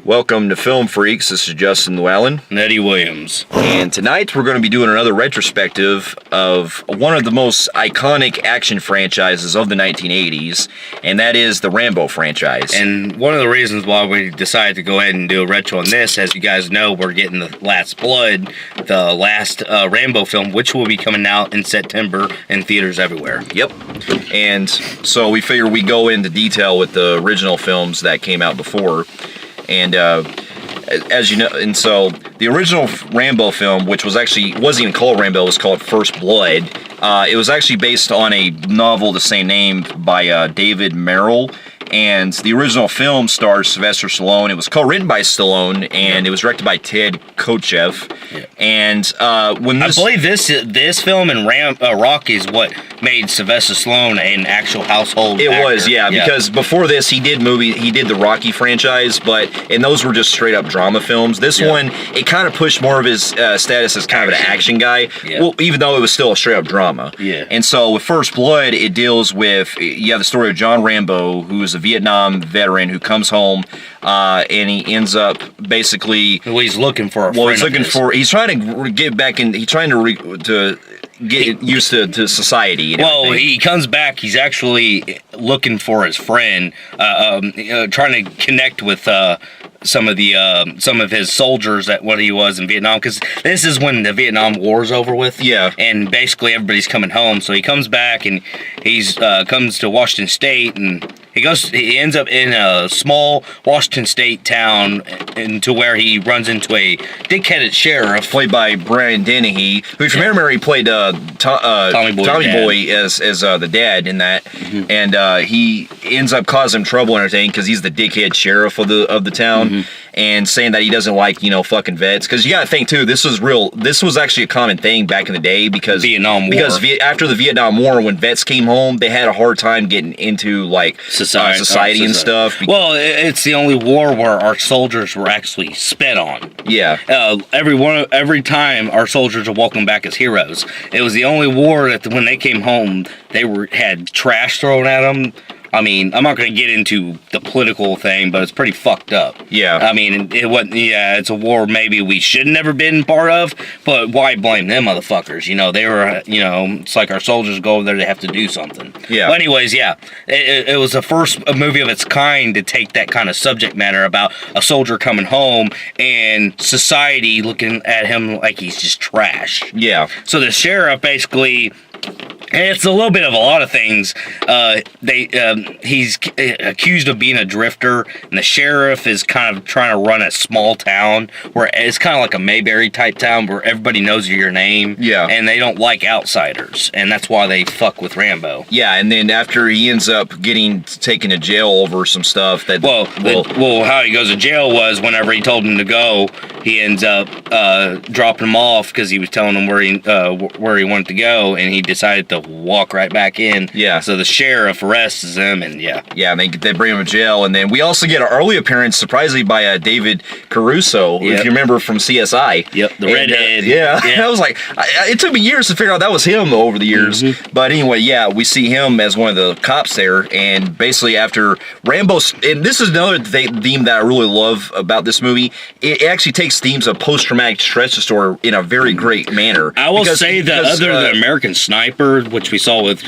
Welcome to Film Phreeks. This is Justin Llewellyn. And Eddie Williams. And tonight we're going to be doing another retrospective of one of the most iconic action franchises of the 1980s, and that is the Rambo franchise. And one of the reasons why we decided to go ahead and do a retro on this, as you guys know, we're getting The Last Blood, the last Rambo film, which will be coming out in September in theaters everywhere. Yep. And so we figure we go into detail with the original films that came out before. And as you know, and so the original Rambo film, which wasn't even called Rambo, it was called First Blood. It was actually based on a novel the same name by David Merrill. And the original film stars Sylvester Stallone. It was co-written by Stallone, and it was directed by Ted Kotcheff. Yeah. And when this, I believe this film and Rocky is what made Sylvester Stallone an actual household actor. It was, yeah, because before this he did the Rocky franchise, and those were just straight up drama films. This one, it kind of pushed more of his status as kind of an action guy, well, even though it was still a straight up drama. Yeah. And so with First Blood, it deals with, you have the story of John Rambo, who is a Vietnam veteran who comes home, and he ends up basically. Well, he's looking for a friend. He's trying to get back in. He's trying to get used to society. Well, he comes back. He's actually looking for his friend, trying to connect with some of his soldiers that what he was in Vietnam, because this is when the Vietnam War's over with. Yeah. And basically everybody's coming home, so he comes back and he's comes to Washington State, and he ends up in a small Washington State town, into where he runs into a dick-headed sheriff played by Brian Dennehy, who, if you remember, he played Tommy Boy as the dad in that, and he ends up causing trouble and everything because he's the dickhead sheriff of the town, and saying that he doesn't like fucking vets, because you gotta think too, this was actually a common thing back in the day because Vietnam War. Because after the Vietnam War, when vets came home, they had a hard time getting into like society and stuff. Well, it's the only war where our soldiers were actually spit on. Yeah. Every time our soldiers are welcomed back as heroes. It was the only war that when they came home, they had trash thrown at them. I mean, I'm not going to get into the political thing, but it's pretty fucked up. Yeah. I mean, it's a war maybe we should never been part of, but why blame them motherfuckers? They were, it's like our soldiers go over there, they have to do something. Yeah. But anyways, yeah, it was the first movie of its kind to take that kind of subject matter about a soldier coming home and society looking at him like he's just trash. Yeah. So the sheriff basically... It's a little bit of a lot of things. He's accused of being a drifter, and the sheriff is kind of trying to run a small town where it's kind of like a Mayberry type town where everybody knows your name. Yeah. And they don't like outsiders, and that's why they fuck with Rambo. Yeah, and then after he ends up getting taken to jail over some stuff that... How he goes to jail was whenever he told him to go, he ends up dropping him off because he was telling him where he wanted to go, and he decided to walk right back in. Yeah. So the sheriff arrests him, and yeah, and they bring him to jail, and then we also get an early appearance, surprisingly, by David Caruso, if you remember from CSI. Yep, the redhead. Yeah. I was like, it took me years to figure out that was him over the years. But anyway, yeah, we see him as one of the cops there, and basically after Rambo, and this is another theme that I really love about this movie. It actually takes themes of post-traumatic stress disorder in a very great manner. I will say that other than American Sniper, which we saw with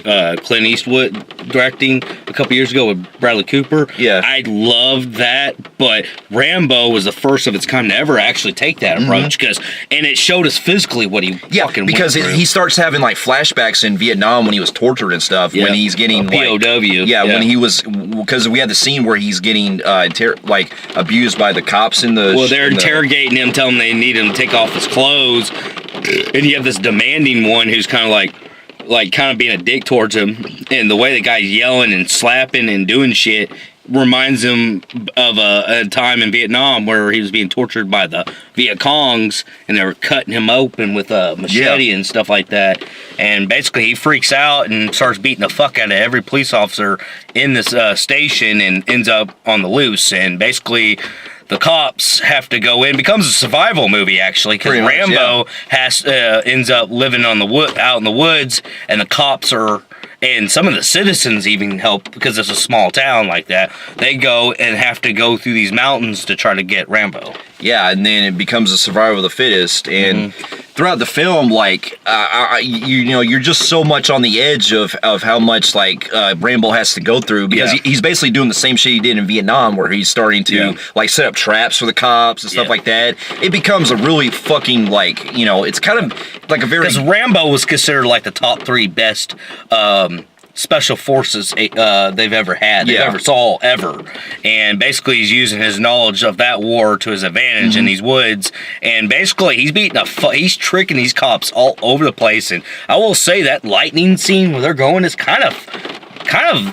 Clint Eastwood directing a couple years ago with Bradley Cooper. Yeah. I loved that, but Rambo was the first of its kind to ever actually take that approach, and it showed us physically what he fucking because went through. He starts having like flashbacks in Vietnam when he was tortured and stuff, when he's getting POW. When he was, because we had the scene where he's getting abused by the cops in the... Well, they're interrogating him, telling him they need him to take off his clothes, and you have this demanding one who's kind of like kind of being a dick towards him, and the way the guy's yelling and slapping and doing shit reminds him of a time in Vietnam where he was being tortured by the Viet Congs, and they were cutting him open with a machete and stuff like that. And basically he freaks out and starts beating the fuck out of every police officer in this station, and ends up on the loose. And basically the cops have to go in. It becomes a survival movie, actually, because Rambo ends up living out in the woods, and the cops are And some of the citizens even help because it's a small town like that. They go and have to go through these mountains to try to get Rambo. Yeah, and then it becomes a survival of the fittest. And throughout the film, like, you're just so much on the edge of how much, like, Rambo has to go through because he's basically doing the same shit he did in Vietnam where he's starting to, like, set up traps for the cops and stuff like that. It becomes a really fucking, like, it's kind of like a very... Because Rambo was considered, like, the top 3 best... special forces they've ever had, they've ever saw, ever. And basically he's using his knowledge of that war to his advantage in these woods. And basically he's tricking these cops all over the place. And I will say that lightning scene where they're going is kind of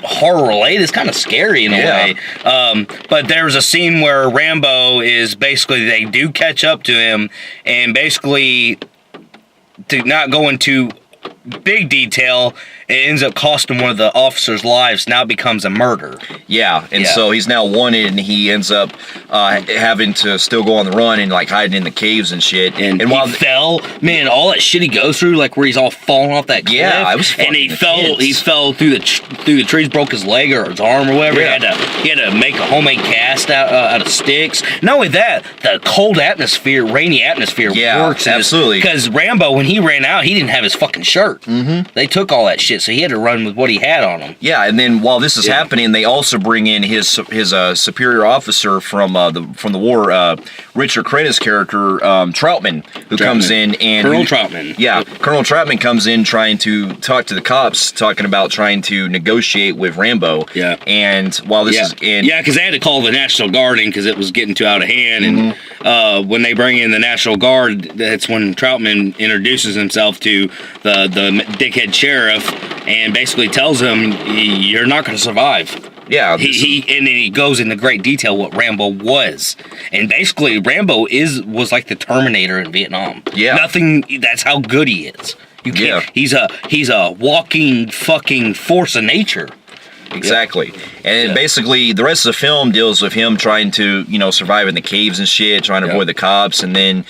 horror related. It's kind of scary in a way. But there's a scene where Rambo is basically, they do catch up to him, and basically, to not go into big detail, it ends up costing one of the officers' lives. Now it becomes a murder. Yeah, and so he's now wanted, and he ends up having to still go on the run and, like, hiding in the caves and shit. And while he fell, man, all that shit he goes through, like where he's all falling off that cliff. Yeah, I was fucking and he fell through the trees, broke his leg or his arm or whatever. Yeah. He had to make a homemade cast out of sticks. Not only that, the cold atmosphere, rainy atmosphere works. Absolutely. Because Rambo, when he ran out, he didn't have his fucking shirt. They took all that shit, so he had to run with what he had on him. Yeah, and then while this is happening, they also bring in his superior officer from the war, Richard Crenna's character, Troutman, who comes in and Colonel Troutman. Yeah, Colonel Troutman comes in trying to talk to the cops, talking about trying to negotiate with Rambo. Yeah, and while this is in because they had to call the National Guard in because it was getting too out of hand. And when they bring in the National Guard, that's when Troutman introduces himself to the dickhead sheriff and basically tells him, "You're not going to survive." Yeah, and then he goes into great detail what Rambo was, and basically Rambo was like the Terminator in Vietnam. Yeah, that's how good he is. You can't. Yeah. He's a walking fucking force of nature. Exactly. And basically the rest of the film deals with him trying to, survive in the caves and shit, trying to avoid the cops, and then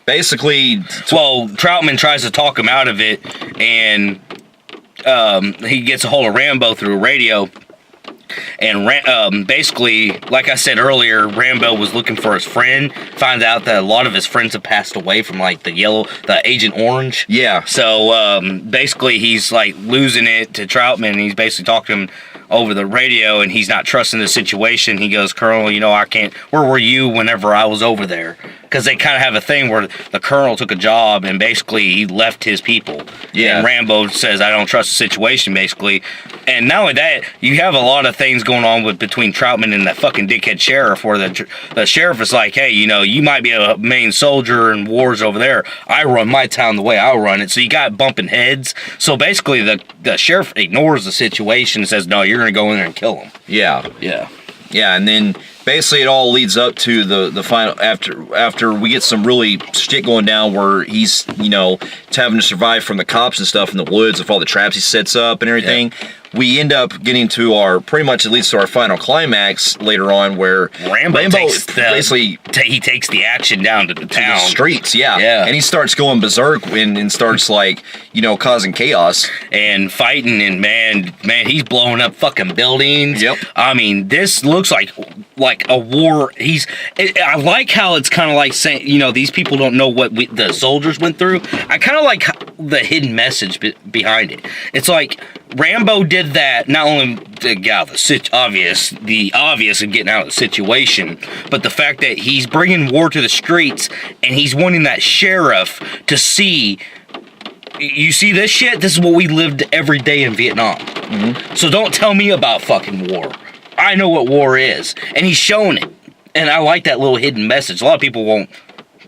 basically Troutman tries to talk him out of it, and he gets a hold of Rambo through a radio. And basically, like I said earlier, Rambo was looking for his friend. Finds out that a lot of his friends have passed away from, like, the Agent Orange. Yeah. So basically, he's like losing it to Troutman. And he's basically talking to him over the radio, and he's not trusting the situation. He goes, "Colonel, I can't. Where were you whenever I was over there?" Because they kind of have a thing where the colonel took a job and basically he left his people. Yeah. And Rambo says, "I don't trust the situation," basically. And not only that, you have a lot of things going on between Troutman and that fucking dickhead sheriff, where the sheriff is like, "Hey, you might be a main soldier in wars over there. I run my town the way I run it." So you got bumping heads. So basically, the sheriff ignores the situation and says, "No, you're going to go in there and kill him." Yeah. Yeah. Yeah, and then basically it all leads up to the final, after we get some really shit going down where he's, having to survive from the cops and stuff in the woods with all the traps he sets up and everything. Yeah. We end up getting to our final climax later on, where Rambo takes the action down to the town, the streets, and he starts going berserk and starts like causing chaos and fighting, and man, he's blowing up fucking buildings. Yep. I mean, this looks like a war. I like how it's kind of like saying, these people don't know what the soldiers went through. I kind of like the hidden message behind it. It's like Rambo did that not only to get out of the obvious of getting out of the situation, but the fact that he's bringing war to the streets and he's wanting that sheriff to see. You see this shit? This is what we lived every day in Vietnam. So don't tell me about fucking war. I know what war is, and he's showing it. And I like that little hidden message. A lot of people won't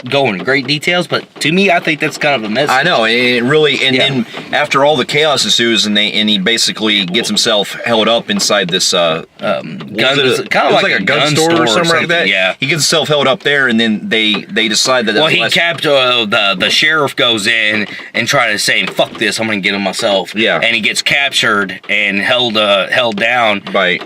go into great details, but to me, I think that's kind of a message. I know, and it really, then after all the chaos ensues, and he basically gets himself held up inside this kind of like a gun store or something like that. Yeah, he gets himself held up there, and then they decide that. Well, the sheriff goes in and try to say, "Fuck this, I'm gonna get him myself." Yeah, and he gets captured and held down by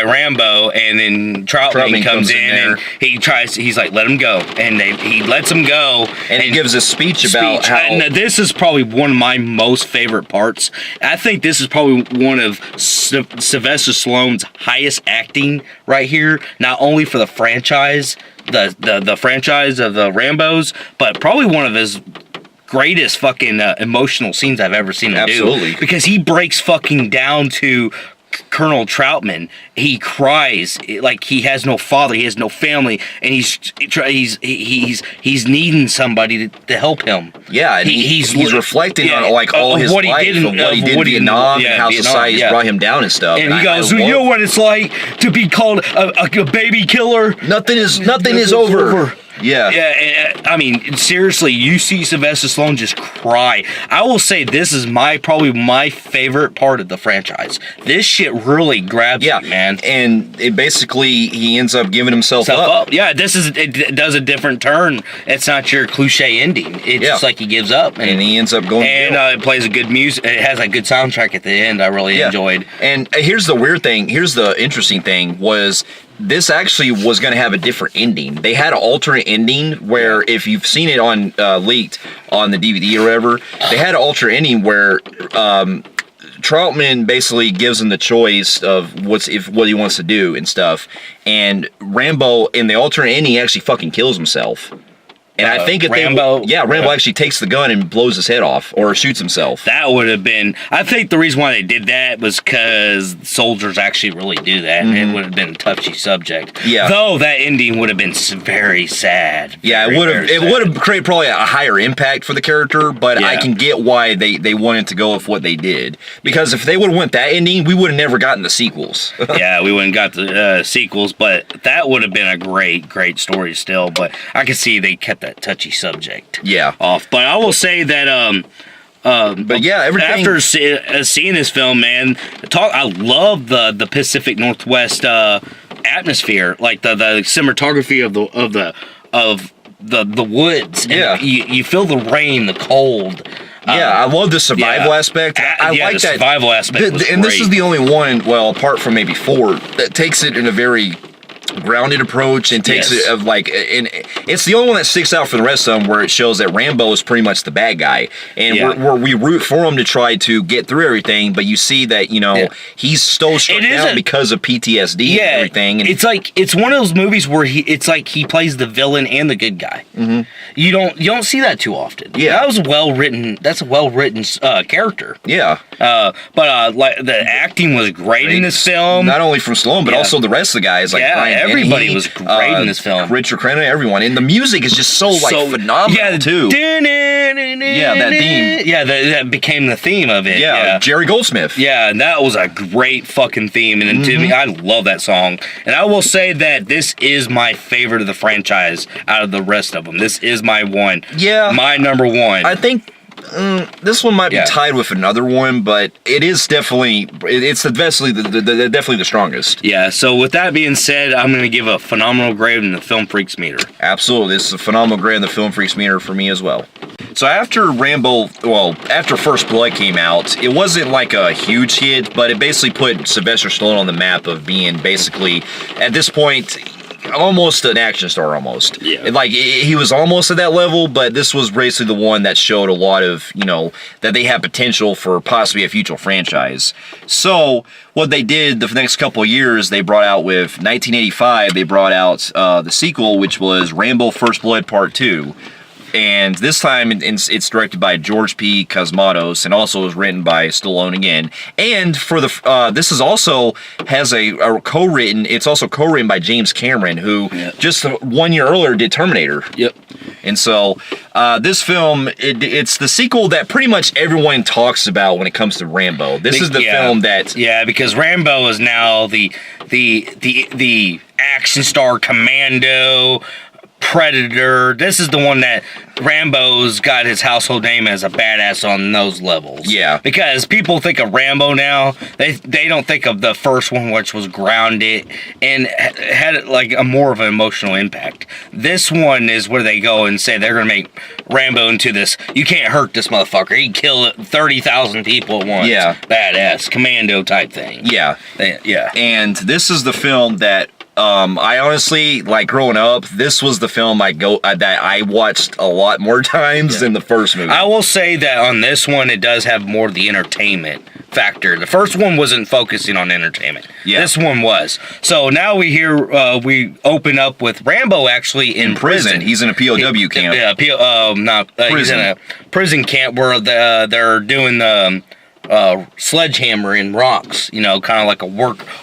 Rambo, and then Troutman comes in and he's like, "Let him go," and he lets him go, and he gives a speech about how. And this is probably one of my most favorite parts. I think this is probably one of Sylvester Stallone's highest acting right here. Not only for the franchise, the franchise of the Rambos, but probably one of his greatest fucking emotional scenes I've ever seen him Absolutely. do. Because he breaks fucking down to Colonel Troutman. He cries like he has no father, he has no family, and he's needing somebody to help him. Yeah, and he's reflecting on like all his what life, he did of what he did in Vietnam, and how society's brought him down and stuff. And he goes, "You know what it's like to be called a baby killer? Nothing is over." Yeah. Yeah, I mean, seriously, you see Sylvester Stallone just cry. I will say this is probably my favorite part of the franchise. This shit really grabs me, man. And it basically, he ends up giving himself up. Yeah, it does a different turn. It's not your cliche ending. It's just like he gives up. And he ends up going and it plays a good music. It has a good soundtrack at the end I really enjoyed. And here's the weird thing. Here's the interesting thing was... This actually was going to have a different ending. They had an alternate ending where, if you've seen it on leaked on the DVD or whatever, they had an alternate ending where Troutman basically gives him the choice of what he wants to do and stuff. And Rambo, in the alternate ending, he actually fucking kills himself. And I think if Rambo actually takes the gun and blows his head off or shoots himself. That would have been. I think the reason why they did that was because soldiers actually really do that, and it would have been a touchy subject. Yeah. Though that ending would have been very sad. Yeah, it would have created probably a higher impact for the character, but I can get why they wanted to go with what they did. Because if they would have went that ending, we would have never gotten the sequels. Yeah, we wouldn't got the sequels, but that would have been a great story still. But I can see they kept that touchy subject off. But I will say that but yeah, everything after seeing this film, man, I love the Pacific Northwest atmosphere, like the cinematography of the woods. And you feel the rain, the cold. I love the survival aspect. I like that survival aspect. And this is the only one, well, apart from maybe 4, that takes it in a very grounded approach and takes it of like, and it's the only one that sticks out for the rest of them, where it shows that Rambo is pretty much the bad guy, and we root for him to try to get through everything, but you see that he's so struck down because of PTSD and everything. And it's like it's one of those movies where it's like he plays the villain and the good guy. Mm-hmm. You don't see that too often. Yeah, that was well written. That's a well written character. Yeah, but like the acting was great in this film. Not only from Stallone, but also the rest of the guys like Brian. Everybody was great in this film. Richard Crenna, everyone. And the music is just so phenomenal, too. Yeah, that theme. Yeah, that became the theme of it. Yeah, Jerry Goldsmith. Yeah, and that was a great fucking theme. And to me, I love that song. And I will say that this is my favorite of the franchise out of the rest of them. This is my one. Yeah. My number one. I think... this one might be tied with another one, but it is definitely definitely the strongest. Yeah. So with that being said, I'm going to give a phenomenal grade in the Film Phreeks meter. Absolutely, this is a phenomenal grade in the Film Phreeks meter for me as well. So after after First Blood came out, it wasn't like a huge hit, but it basically put Sylvester Stallone on the map of being basically at this point almost an action star, almost. Yeah. Like, he was almost at that level, but this was basically the one that showed a lot of, that they had potential for possibly a future franchise. So, what they did the next couple of years, they brought out with 1985, they brought out the sequel, which was Rambo First Blood Part 2. And this time, it's directed by George P. Cosmatos, and also was written by Stallone again. And for this is also has a co-written. It's also co-written by James Cameron, who just 1 year earlier did Terminator. Yep. And so this film, it's the sequel that pretty much everyone talks about when it comes to Rambo. This is the film that because Rambo is now the action star commando. Predator. This is the one that Rambo's got his household name as a badass on those levels. Yeah. Because people think of Rambo now, they don't think of the first one, which was grounded and had like a more of an emotional impact. This one is where they go and say they're going to make Rambo into this, you can't hurt this motherfucker. He killed 30,000 people at once. Yeah. Badass. Commando type thing. Yeah. Yeah. And this is the film that I honestly, like, growing up, this was the film that I watched a lot more times than the first movie. I will say that on this one, it does have more of the entertainment factor. The first one wasn't focusing on entertainment. Yeah. This one was. So now we open up with Rambo actually in prison. He's in a POW camp. Yeah, he's in a prison camp where they're doing the sledgehammering rocks, kind of like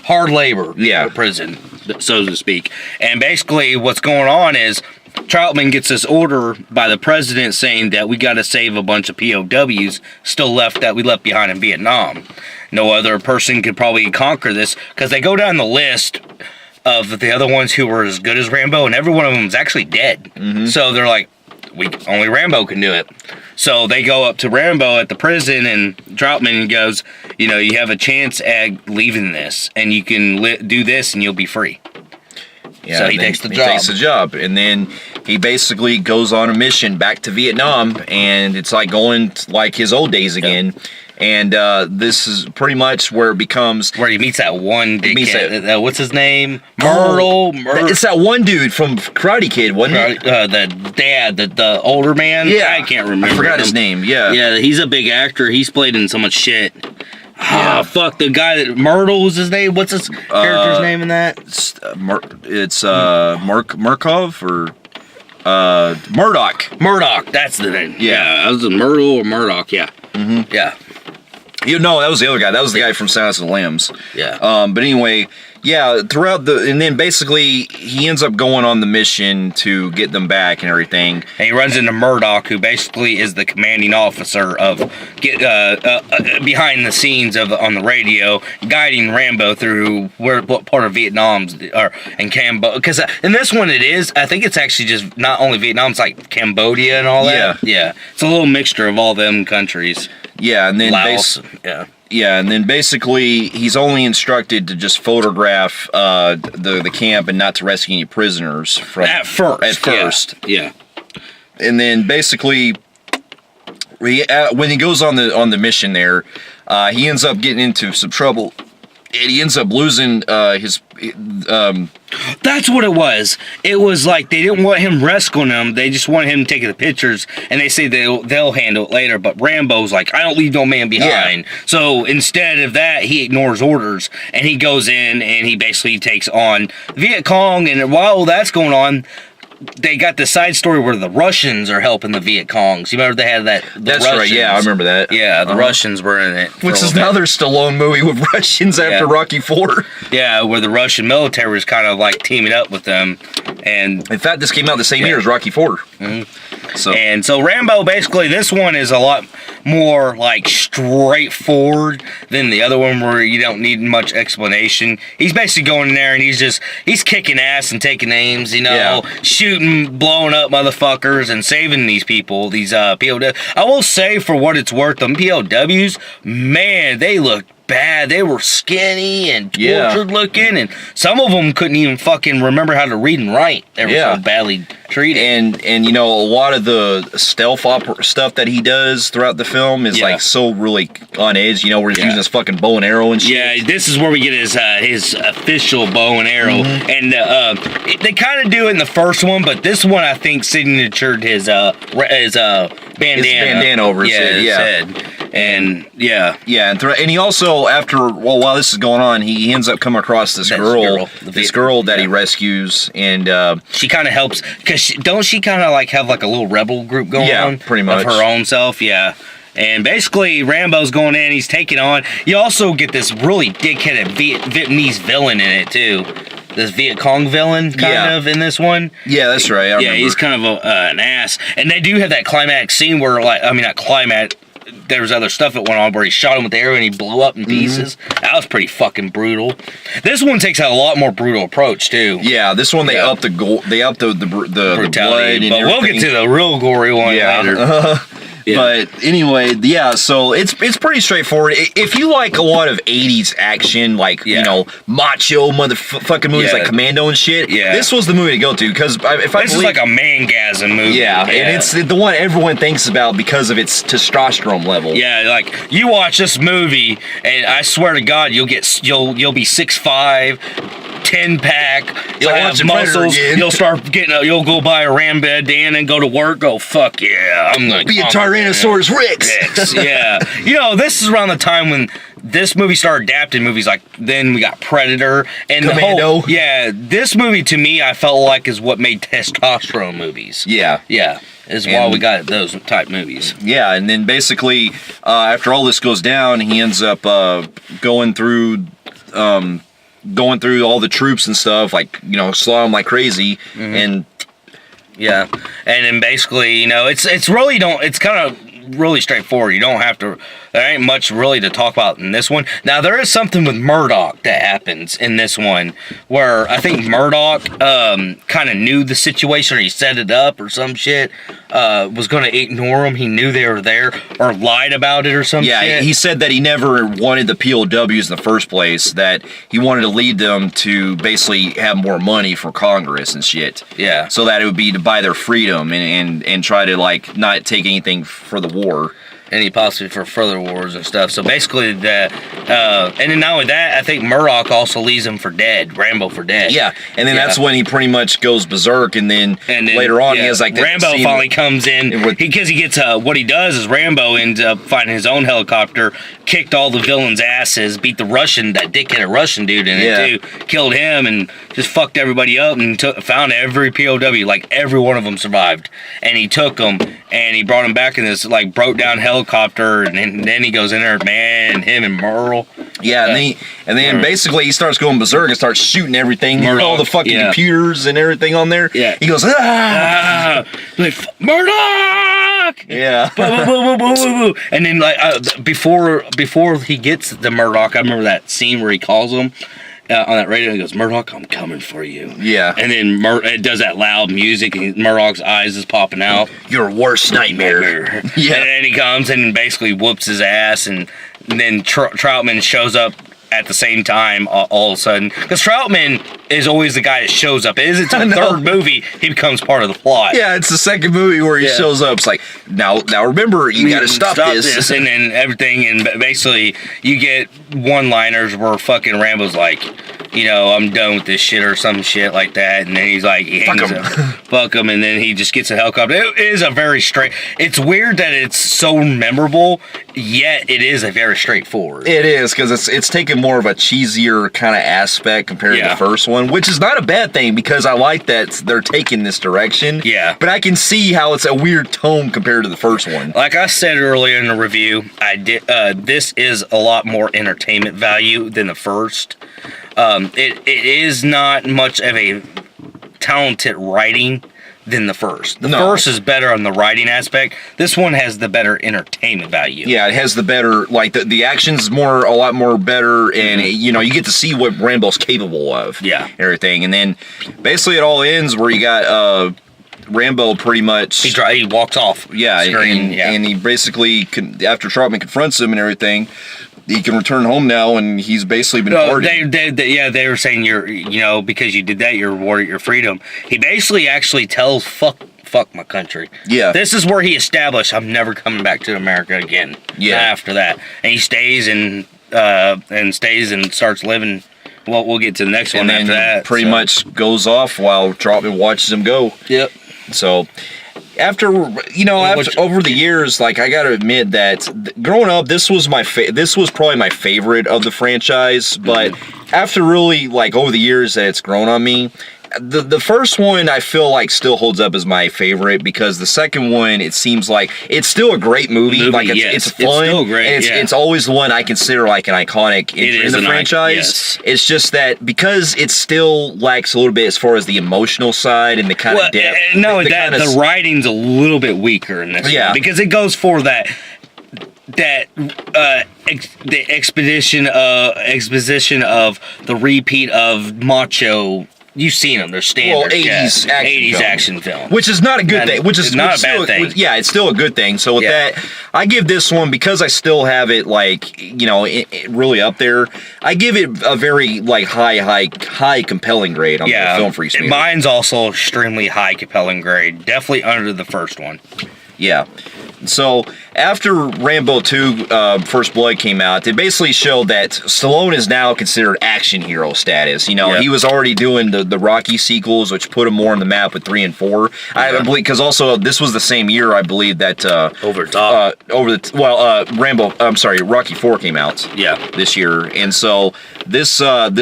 hard labor prison, so to speak. And basically what's going on is Troutman gets this order by the president saying that we got to save a bunch of POWs that we left behind in Vietnam. No other person could probably conquer this, because they go down the list of the other ones who were as good as Rambo, and every one of them is actually dead. Mm-hmm. So they're like, only Rambo can do it. So they go up to Rambo at the prison, and Troutman goes, you have a chance at leaving this, and you can do this, and you'll be free. Yeah, so he takes the job. He takes the job, and then he basically goes on a mission back to Vietnam, and it's like going like his old days again. Yep. And this is pretty much where it becomes... Where he meets that one dickhead. What's his name? Myrtle. It's that one dude from Karate Kid, wasn't it? The dad, the older man? Yeah. I can't remember. I forgot his name, yeah. Yeah, he's a big actor. He's played in so much shit. Yeah. Oh, fuck, the guy that... Myrtle was his name? What's his character's name in that? It's Murkov or... Murdoch. Murdoch, that's the name. Yeah. That was Myrtle or Murdoch, yeah. Mm-hmm. Yeah. That was the other guy. That was the guy from Silence of the Lambs. Yeah. But anyway, and then basically he ends up going on the mission to get them back and everything. And he runs into Murdoch, who basically is the commanding officer of behind the scenes on the radio, guiding Rambo through what part of Vietnam's and Cambodia. Because in this one I think it's actually just not only Vietnam, it's like Cambodia and all that. Yeah. It's a little mixture of all them countries. Yeah, and then Laos. and then basically he's only instructed to just photograph the camp and not to rescue any prisoners at first. Yeah. And then basically when he goes on the mission there, he ends up getting into some trouble. And he ends up losing his... That's what it was. It was like they didn't want him rescuing them. They just wanted him taking the pictures, and they say they'll handle it later. But Rambo's like, I don't leave no man behind. Yeah. So instead of that, he ignores orders, and he goes in, and he basically takes on Viet Cong. And while that's going on, they got the side story where the Russians are helping the Viet Congs. You remember they had that? That's Russians. Right, yeah, I remember that. Yeah, the Russians were in it. Which is another Stallone movie with Russians after Rocky IV. Yeah, where the Russian military was kind of like teaming up with them. And in fact, this came out the same year as Rocky IV. Mm-hmm. So Rambo, basically, this one is a lot more like straightforward than the other one where you don't need much explanation. He's basically going in there and he's kicking ass and taking names, shooting, blowing up motherfuckers and saving these people, these POWs. I will say, for what it's worth, them POWs, man, they look bad. They were skinny and tortured looking, and some of them couldn't even fucking remember how to read and write. They were so badly treated. And a lot of the stealth opera stuff that he does throughout the film is like so really on edge, where he's using his fucking bow and arrow and shit. Yeah, this is where we get his official bow and arrow. Mm-hmm. And they kind of do it in the first one, but this one I think signatured his bandana. His bandana over his head. And and he also, while this is going on, he ends up coming across this girl that he rescues, and she kind of helps, because don't she kind of like have like a little rebel group going on? Yeah, pretty much. Of her own self, yeah. And basically, Rambo's going in, he's taking on. You also get this really dickheaded Vietnamese villain in it too. This Viet Cong villain, kind of, in this one. Yeah, that's right. I remember. He's kind of an ass. And they do have that climax scene where, not climax, there was other stuff that went on where he shot him with the arrow and he blew up in pieces. Mm-hmm. That was pretty fucking brutal. This one takes a lot more brutal approach too. Yeah, this one they upped the brutality, the blood, and but we'll get to the real gory one later. But anyway, so it's pretty straightforward. If you like a lot of 80s action, macho motherfucking movies like Commando and shit, this was the movie to go to, because this is like a mangasm movie. Yeah, and it's the one everyone thinks about because of its testosterone level. Yeah, like you watch this movie, and I swear to God, you'll be 6'5", 10-pack. You'll like have watching Predator muscles. again. You'll start getting. You'll go buy a Rambo Dan and go to work. Go fuck yeah! I'm gonna Be a Tyrannosaurus Rex. Yeah, this is around the time when this movie started adapting movies. Like then we got Predator and Commando. This movie to me I felt like is what made testosterone movies. Yeah. Is why we got those type movies. Yeah, and then basically, after all this goes down, he ends up going through all the troops and stuff, like, slaw them like crazy, and yeah, and then basically, it's really it's kind of really straightforward. You don't have to. There ain't much really to talk about in this one. Now there is something with Murdoch that happens in this one where I think Murdoch kind of knew the situation, or he set it up or some shit. Was going to ignore them. He knew they were there, or lied about it or some shit. Yeah, he said that he never wanted the POWs in the first place. That he wanted to lead them to basically have more money for Congress and shit. Yeah. So that it would be to buy their freedom and try to like not take anything for the war. Any possibly for further wars and stuff. So basically, and then not only that, I think Murdoch also leaves him for dead. Rambo for dead. Yeah, and then that's when he pretty much goes berserk, and then later on he has like Rambo finally comes in because he gets what he does is Rambo ends up finding his own helicopter, kicked all the villains' asses, beat the that dickhead Russian dude in it too, killed him, and just fucked everybody up, and found every POW, like every one of them survived, and he took them and he brought them back in this like broke down helicopter, and then he goes in there, man, him and Merle. Yeah, and then basically he starts going berserk and starts shooting everything, all the fucking computers and everything on there. Yeah, he goes like Murdoch. Yeah, and then like before he gets the Murdoch, I remember that scene where he calls him. On that radio, he goes, Murdoch, I'm coming for you. Yeah. And then it does that loud music, and Murdoch's eyes is popping out. Your worst nightmare. Yeah. And then he comes and basically whoops his ass, and then Troutman shows up at the same time all of a sudden. Because Troutman is always the guy that shows up. It isn't until the third movie he becomes part of the plot. Yeah, it's the second movie where he shows up. It's like, now remember, you gotta stop this. And then everything, and basically you get one-liners where fucking Rambo's like, I'm done with this shit or some shit like that. And then he's like, he hangs up, fuck him, and then he just gets a helicopter. It is a very straight. It's weird that it's so memorable, yet it is a very straightforward. It is, because it's taken more of a cheesier kind of aspect compared to the first one, which is not a bad thing, because I like that they're taking this direction. Yeah. But I can see how it's a weird tone compared to the first one. Like I said earlier in the review, this is a lot more entertainment value than the first. It is not much of a talented writing than the first. The first is better on the writing aspect. This one has the better entertainment value. Yeah, it has the better, like, the action's a lot more better, and, you get to see what Rambo's capable of. Yeah. And everything. And then, basically, it all ends where you got, Rambo pretty much... He walks off. Yeah, and he basically, after Troutman confronts him and everything... He can return home now, and he's basically been partying. They were saying because you did that, you're rewarded your freedom. He basically actually tells fuck my country. Yeah. This is where he established I'm never coming back to America again. Yeah. After that, and he stays and starts living. Well, we'll get to the next one after that. Pretty much goes off while Troutman watches him go. Yep. So. After over the years, like, I gotta admit that growing up, this was probably my favorite of the franchise. But after really, like, over the years that it's grown on me, the first one I feel like still holds up as my favorite, because the second one, it seems like it's still a great movie. Like, it's fun. It's still great. And it's always the one I consider like an iconic in the franchise. It's just that because it still lacks a little bit as far as the emotional side and the kind of depth. No, the writing's a little bit weaker in this one, because it goes for the exposition of the repeat of macho. You've seen them; they're standard 80s action film, which is not a good thing. Which is not a bad thing. Yeah, it's still a good thing. So with that, I give this one, because I still have it like really up there. I give it a very like high compelling grade on the Film Phreeks movie. Mine's also extremely high compelling grade, definitely under the first one. Yeah. So after Rambo 2 First Blood came out, they basically showed that Stallone is now considered action hero status. You know, he was already doing the Rocky sequels, which put him more on the map with 3 and 4. I believe, because also this was the same year, I believe, that Rocky 4 came out. This year, and so this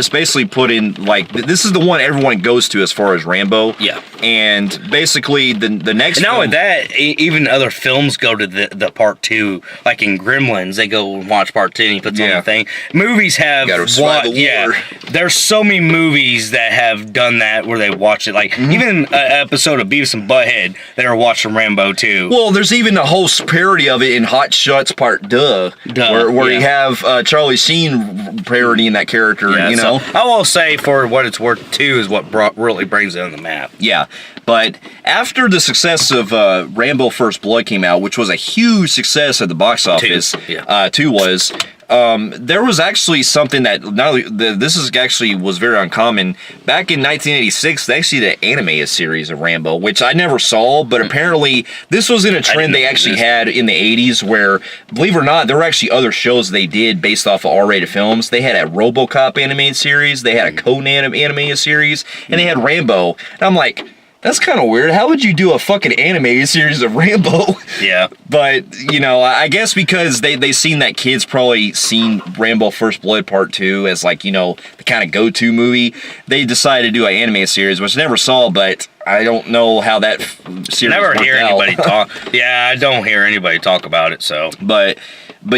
basically put in, like, this is the one everyone goes to as far as Rambo. And basically the next. And not with that, even other films go to the part 2. Like in Gremlins, they go and watch part 2 and he puts on the thing. Movies have there's so many movies that have done that where they watch it. Like even an episode of Beavis and Butthead that are watching Rambo 2. Well, there's even a whole parody of it in Hot Shots Part Duh. Where you have Charlie Sheen parodying that character. You know, so I will say, for what it's worth, 2 is what really brings it on the map. But after the success of Rambo First Blood came out, which was a huge success at the box office, 2 was. There was actually something that was very uncommon. Back in 1986, they actually did an animated series of Rambo, which I never saw, but apparently this was in a trend they actually had in the 80s where, believe it or not, there were actually other shows they did based off of R-rated films. They had a RoboCop animated series, they had a Conan animated series, and they had Rambo. And I'm like, that's kind of weird. How would you do a fucking animated series of Rambo? But, you know, I guess because they seen that kids probably seen Rambo First Blood Part 2 as, like, you know, the kind of go-to movie, they decided to do an animated series, which I never saw, but I don't know how that series Never worked hear out. anybody talk. I don't hear anybody talk about it, so. But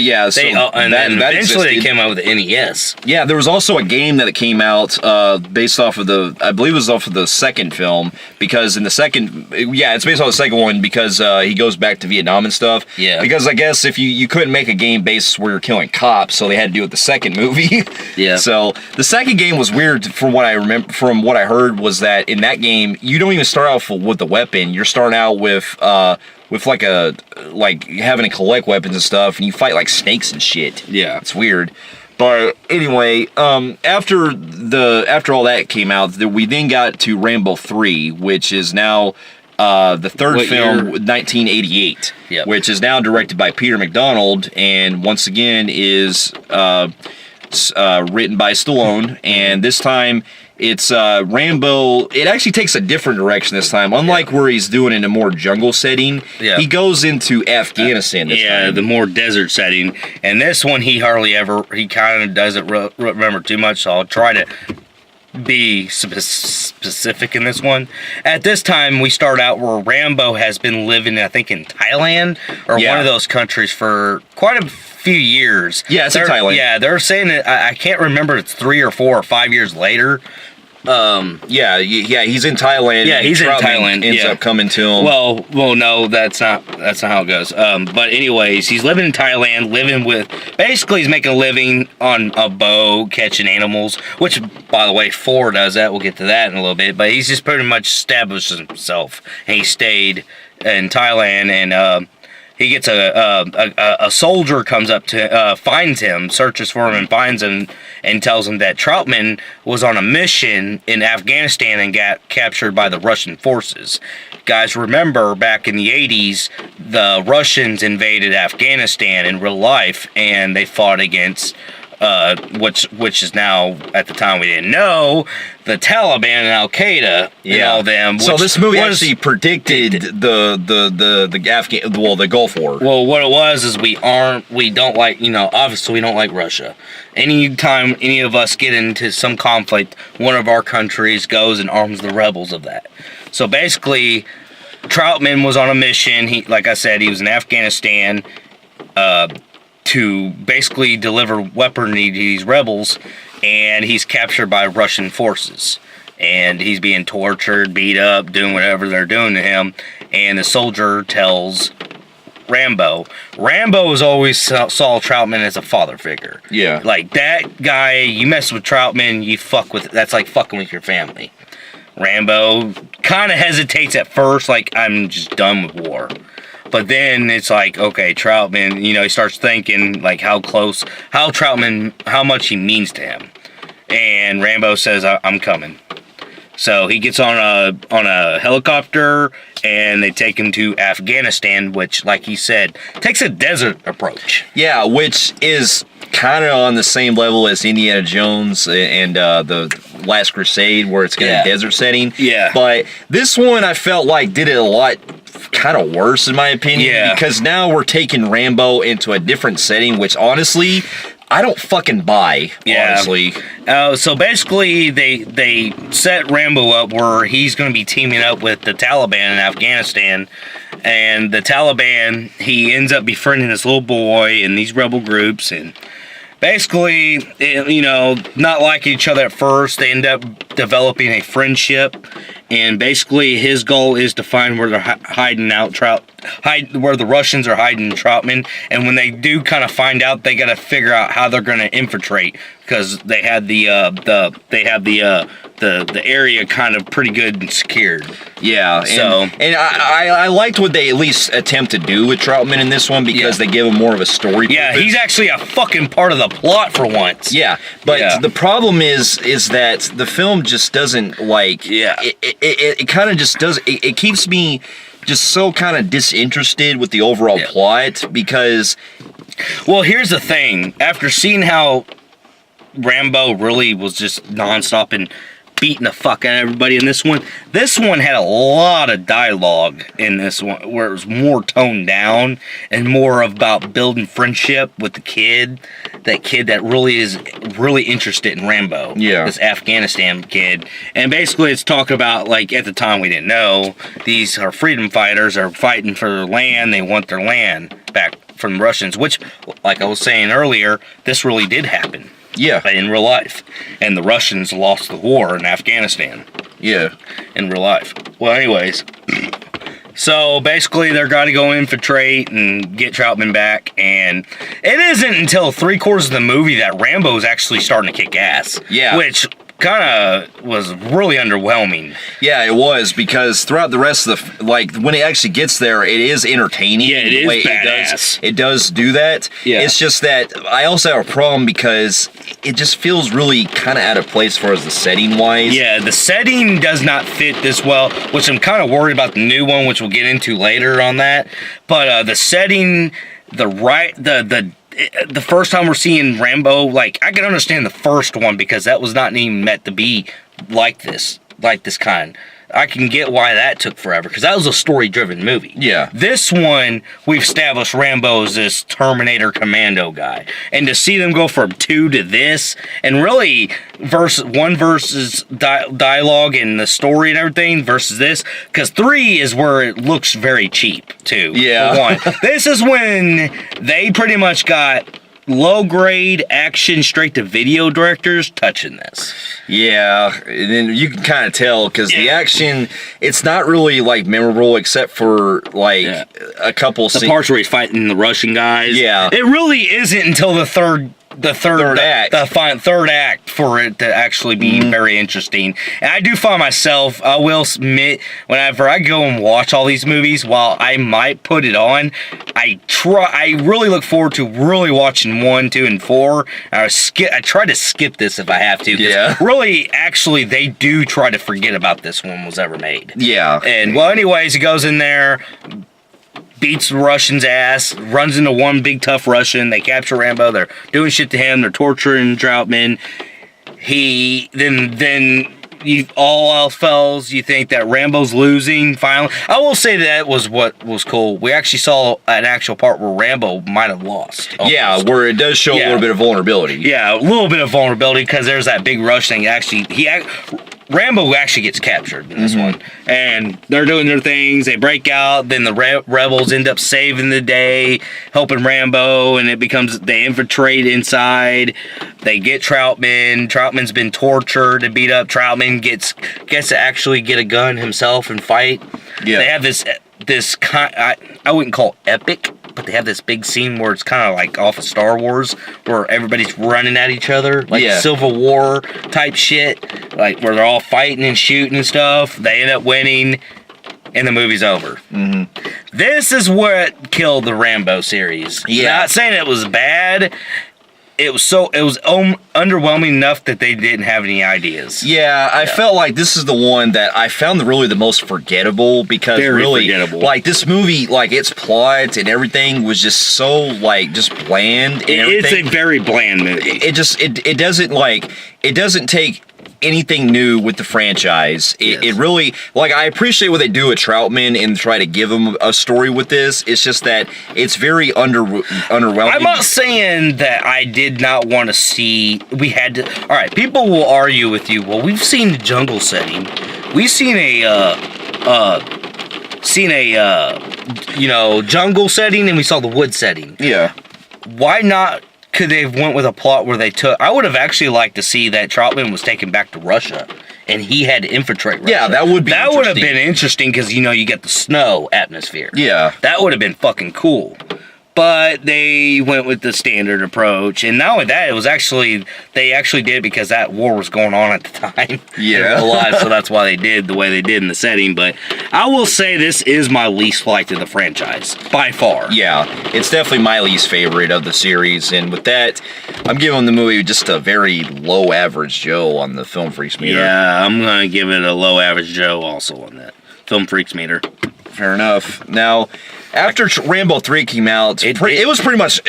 yeah, so and then eventually they came out with the NES. Yeah, there was also a game that came out based off of I believe it was off of the second film, because in the second, it's based on the second one because he goes back to Vietnam and stuff. Because I guess if you couldn't make a game based where you're killing cops, so they had to do it the second movie. So the second game was weird from what I remember, from what I heard, was that in that game, you don't even start off with the weapon. You're starting out with like having to collect weapons and stuff, and you fight like snakes and shit. It's weird. But anyway, after all that came out, we then got to Rambo 3, which is now the third film, 1988, which is now directed by Peter McDonald, and once again is written by Stallone, and this time it's Rambo. It actually takes a different direction this time. Unlike where he's doing in a more jungle setting, he goes into Afghanistan this time. The more desert setting. And this one, he kind of doesn't remember too much, so I'll try to be specific in this one. At this time, we start out where Rambo has been living, I think, in Thailand, or one of those countries for quite a few years. It's in Thailand. They're saying that, I can't remember, it's 3 or 4 or 5 years later. He's in Thailand. He's in Thailand. Ends up coming to him. Well, no, that's not how it goes. But anyways, he's living in Thailand, basically he's making a living on a bow, catching animals, which, by the way, 4 does that. We'll get to that in a little bit. But he's just pretty much established himself, and he stayed in Thailand, and he gets a soldier comes up to finds him, searches for him, and finds him, and tells him that Troutman was on a mission in Afghanistan and got captured by the Russian forces. Guys, remember back in the 80s, the Russians invaded Afghanistan in real life, and they fought against which is now, at the time we didn't know, the Taliban and Al Qaeda and all them. So this movie actually predicted the Gulf War. Well, what it was is we don't like, obviously we don't like Russia. Anytime any of us get into some conflict, one of our countries goes and arms the rebels of that. So basically, Troutman was on a mission. Like I said, he was in Afghanistan to basically deliver weaponry to these rebels, and he's captured by Russian forces. And he's being tortured, beat up, doing whatever they're doing to him. And the soldier tells Rambo. Rambo has always saw Troutman as a father figure. Like, that guy, you mess with Troutman, that's like fucking with your family. Rambo kind of hesitates at first, like, I'm just done with war. But then it's like, okay, Troutman, he starts thinking, like, how much he means to him. And Rambo says, I'm coming. So he gets on a helicopter, and they take him to Afghanistan, which, like he said, takes a desert approach. Yeah, which is kind of on the same level as Indiana Jones and the Last Crusade, where it's got a desert setting. Yeah. But this one, I felt like did it a lot kind of worse, in my opinion. Yeah. Because now we're taking Rambo into a different setting, which honestly, I don't fucking buy, honestly. So basically, they set Rambo up where he's going to be teaming up with the Taliban in Afghanistan. And the Taliban, he ends up befriending this little boy in these rebel groups. And basically, not like each other at first. They end up developing a friendship. And basically, his goal is to find where they're hiding out where the Russians are hiding Troutman. And when they do kind of find out, they got to figure out how they're going to infiltrate, because they had the area kind of pretty good and secured. Yeah. And I liked what they at least attempt to do with Troutman in this one, because they give him more of a story. Yeah, he's actually a fucking part of the plot for once. Yeah, but the problem is that the film just doesn't it kind of just does it keeps me just so kind of disinterested with the overall plot, because well, here's the thing. After seeing how Rambo really was just nonstop and beating the fuck out of everybody in this one had a lot of dialogue in this one where it was more toned down and more about building friendship with the kid. That kid that really is really interested in Rambo. Yeah. This Afghanistan kid. And basically it's talking about, like, at the time we didn't know, these are freedom fighters are fighting for their land. They want their land back from the Russians, which, like I was saying earlier, this really did happen. Yeah. In real life. And the Russians lost the war in Afghanistan. Yeah. In real life. Well, anyways. So, basically, they're got to go infiltrate and get Troutman back. And it isn't until 3/4 of the movie that Rambo's actually starting to kick ass. Yeah. Which kind of was really underwhelming. Yeah, it was, because throughout the rest of when it actually gets there, it is entertaining. Yeah, it is badass. It does do that. Yeah. It's just that I also have a problem because it just feels really kind of out of place as far as the setting wise. Yeah, the setting does not fit this well, which I'm kind of worried about the new one, which we'll get into later on that. But the setting, the first time we're seeing Rambo, like, I can understand the first one because that was not even meant to be like this kind. I can get why that took forever, because that was a story-driven movie. Yeah. This one, we've established Rambo as this Terminator Commando guy. And to see them go from 2 to this, and really, one versus dialogue and the story and everything versus this, because 3 is where it looks very cheap, too. Yeah. For one. This is when they pretty much got low-grade action straight-to-video directors touching this. Yeah, and then you can kind of tell, because the action, it's not really, like, memorable except for, like, a couple the parts where he's fighting the Russian guys. Yeah. It really isn't until the third act for it to actually be very interesting. And I do find myself, I will admit, whenever I go and watch all these movies, while I might put it on, I really look forward to really watching 1, 2, and 4. I try to skip this if I have to. Yeah. Really, actually, they do try to forget about this one was ever made. Yeah. And, well, anyways, he goes in there, beats the Russian's ass, runs into one big tough Russian. They capture Rambo. They're doing shit to him. They're torturing Troutman. Then all else fails. You think that Rambo's losing finally. I will say that was what was cool. We actually saw an actual part where Rambo might have lost. Almost. Yeah, where it does show a little bit of vulnerability. Yeah, a little bit of vulnerability, because there's that big rush thing. Rambo actually gets captured in this one. And they're doing their things. They break out. Then the rebels end up saving the day, helping Rambo. And they infiltrate inside. They get Troutman. Troutman's been tortured and beat up. Troutman gets to actually get a gun himself and fight. Yeah. They have this I wouldn't call epic, but they have this big scene where it's kind of like off of Star Wars, where everybody's running at each other, like Civil War type shit, like where they're all fighting and shooting and stuff. They end up winning, and the movie's over. This is what killed the Rambo series. Yeah. Not saying it was bad. it was underwhelming enough that they didn't have any ideas. Yeah, I felt like this is the one that I found really the most forgettable because Very really, forgettable. like this movie, like its plot and everything was just so like just bland. And It's everything. a very bland movie. It doesn't take anything new with the franchise. It really, like, I appreciate what they do with Troutman and try to give him a story with this. It's just that it's very underwhelming. I'm not saying that I did not want to see. We had to. All right, people will argue with you. Well, we've seen the jungle setting. We've seen a jungle setting, and we saw the wood setting. Yeah. Why not? Could they have went with a plot where they took? I would have actually liked to see that Troutman was taken back to Russia, and he had to infiltrate Russia. Yeah, that would be. That would have been interesting because you get the snow atmosphere. Yeah, that would have been fucking cool. But they went with the standard approach, and not only that, they actually did it because that war was going on at the time. Yeah, so that's why they did the way they did in the setting. But I will say this is my least liked of the franchise by far. Yeah, it's definitely my least favorite of the series, and with that, I'm giving the movie just a very low average Joe on the Film Phreeks meter. Yeah, I'm gonna give it a low average Joe also on that Film Phreeks meter. Fair enough. Now, after Rambo 3 came out, it was pretty much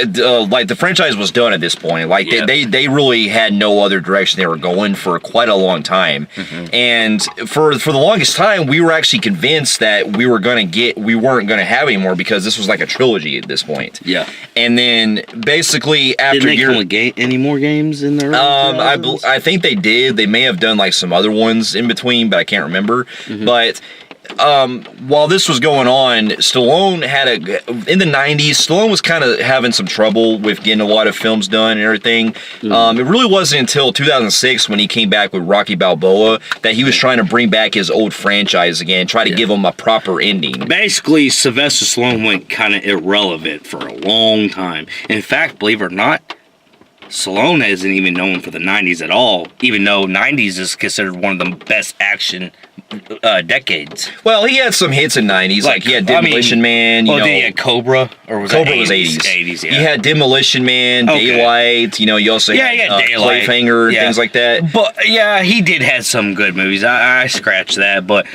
like the franchise was done at this point. Like they really had no other direction they were going for quite a long time. Mm-hmm. And for the longest time, we were actually convinced that we weren't gonna have any more because this was like a trilogy at this point. Yeah. And then basically after did they any more games in the early I think they did. They may have done like some other ones in between, but I can't remember. Mm-hmm. But while this was going on, Stallone in the 90s, Stallone was kind of having some trouble with getting a lot of films done and everything. Mm-hmm. It really wasn't until 2006 when he came back with Rocky Balboa that he was trying to bring back his old franchise again, try to give him a proper ending. Basically, Sylvester Stallone went kind of irrelevant for a long time. In fact, believe it or not, Stallone isn't even known for the 90s at all, even though 90s is considered one of the best action decades. Well, he had some hits in 90s, like he had Demolition Man. Did he have Cobra? Or was Cobra that 80s? Was 80s. 80s, yeah. He had Demolition Man, Daylight, you also had Daylight. Cliffhanger, things like that. But, yeah, he did have some good movies. I scratched that, but,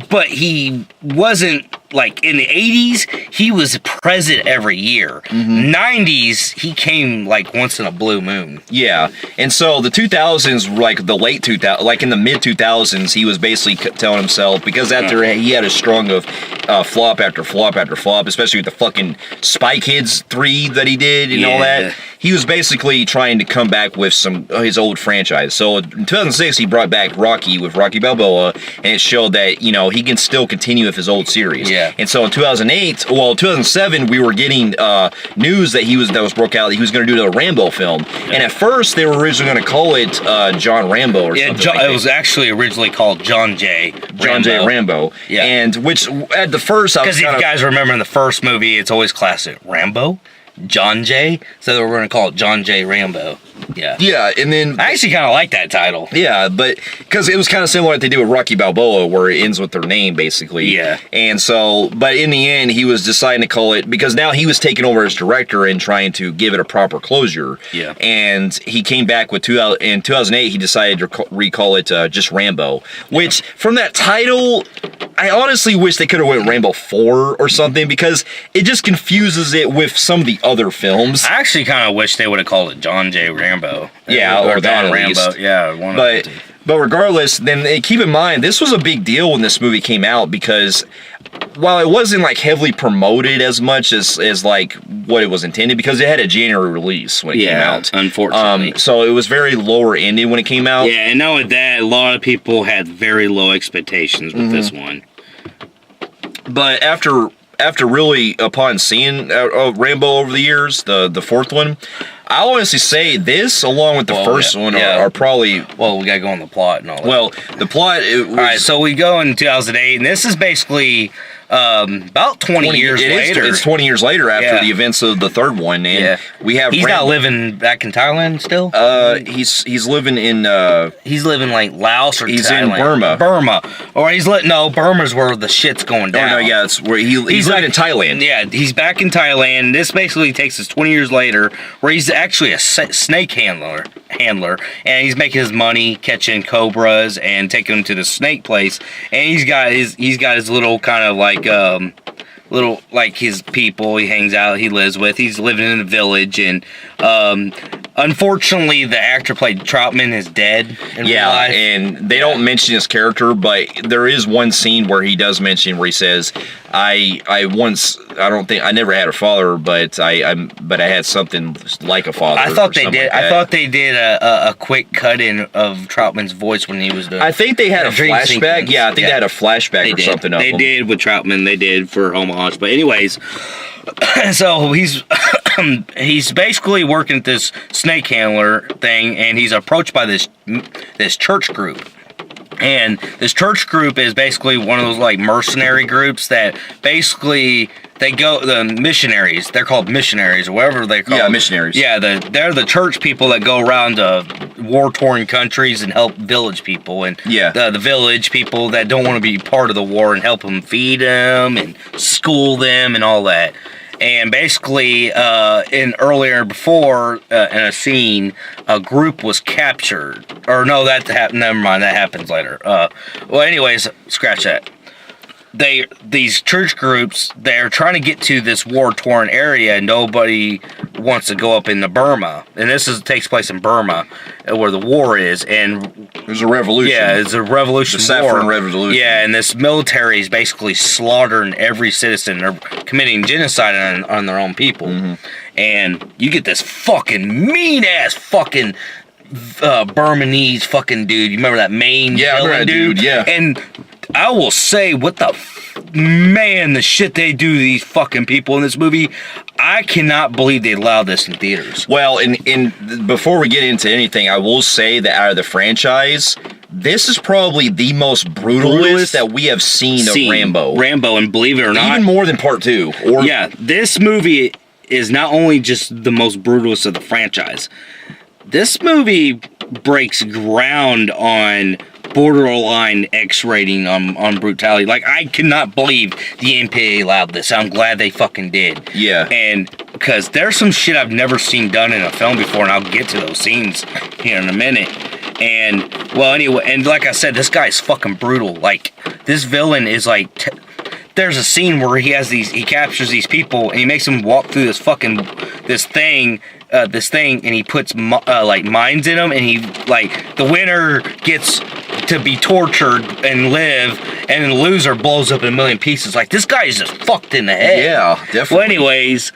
but he wasn't, like, in the 80s, he was present every year. Mm-hmm. 90s, he came, like, once in a blue moon. Yeah, and so the 2000s, like, the late 2000s, like, in the mid-2000s, he was basically telling himself, because after he had a strong of flop after flop after flop, especially with the fucking Spy Kids 3 that he did and all that, he was basically trying to come back with his old franchise. So in 2006, he brought back Rocky with Rocky Balboa, and it showed that, he can still continue with his old series. Yeah. And so in 2007, we were getting news that was broke out that he was going to do the Rambo film. Yeah. And at first, they were originally going to call it John Rambo or something. Yeah, it was actually originally called John J. Rambo. John J. Rambo. Yeah. And which at the first, because if you guys remember in the first movie, it's always classic Rambo. John J. So they were going to call it John J. Rambo. Yeah. Yeah, and then I actually kind of like that title. Yeah, but because it was kind of similar to what they did with Rocky Balboa, where it ends with their name basically. Yeah. And so, but in the end, he was deciding to call it because now he was taking over as director and trying to give it a proper closure. Yeah. And he came back with in 2008. He decided to recall it just Rambo, which from that title, I honestly wish they could have went Rambo 4 or something because it just confuses it with some of the other films. I actually kind of wish they would have called it John J. Rambo. Yeah, or that at Rambo. least. Yeah, one of them. But regardless, then keep in mind, this was a big deal when this movie came out because while it wasn't like heavily promoted as much as like what it was intended, because it had a January release when it came out. Unfortunately. So it was very lower ended when it came out. Yeah, and not with that, a lot of people had very low expectations with this one. But after really, upon seeing Rambo over the years, the fourth one, I'll honestly say this, along with the first one, are probably... Well, we gotta go on the plot and all that. Well, the plot... All right, so we go in 2008, and this is basically about 20 years later. It's 20 years later after Yeah. the events of the third one, and we have. He's not living back in Thailand still. He's living in. He's living like Laos or He's Thailand. in Burma. Burma, or Burma's where the shit's going down. Oh no, yeah, it's where he's living in Thailand. Yeah, he's back in Thailand. This basically takes us 20 years later, where he's actually a snake handler, and he's making his money catching cobras and taking them to the snake place. And he's got his little kind of like his people he hangs out, he lives with. He's living in a village, and unfortunately the actor played Troutman is dead in real life. And they don't mention his character, but there is one scene where he does mention where he says, I never had a father, but I had something like a father. I thought they did a quick cut in of Troutman's voice when he was doing. I think they had a flashback. Sequence. Yeah, I think they had a flashback or something of They him. did with Troutman. They did for homage. But anyways, so he's basically working at this snake handler thing, and he's approached by this church group. And this church group is basically one of those like mercenary groups that basically the missionaries. They're called missionaries or whatever they call. Yeah, missionaries. Yeah, they're the church people that go around to war-torn countries and help village people, and the village people that don't want to be part of the war and help them feed them and school them and all that. And basically, in a scene, a group was captured. Or no, never mind, that happens later. Well, anyways, scratch that. These church groups, they're trying to get to this war-torn area, and nobody wants to go up into Burma. And takes place in Burma, where the war is, and there's a revolution. Yeah, it's a revolution. The Saffron Revolution. Yeah, and this military is basically slaughtering every citizen. They're committing genocide on their own people. Mm-hmm. And you get this fucking mean-ass fucking Burmese fucking dude. You remember that main villain dude? Yeah. And I will say, the shit they do to these fucking people in this movie, I cannot believe they allowed this in theaters. Well, before we get into anything, I will say that out of the franchise, this is probably the most brutalist that we have seen of Rambo. And believe it or not, even more than Part 2. This movie is not only just the most brutalist of the franchise. This movie breaks ground on borderline X rating on brutality. Like, I cannot believe the MPAA allowed this. I'm glad they fucking did. Yeah. And because there's some shit I've never seen done in a film before, and I'll get to those scenes here in a minute. And, well, anyway, and like I said, this guy's fucking brutal. Like, this villain is like... There's a scene where he captures these people, and he makes them walk through this thing, and he puts mines in them, and the winner gets to be tortured and live, and then the loser blows up in a million pieces. Like, this guy is just fucked in the head. Yeah, definitely. Well, anyways,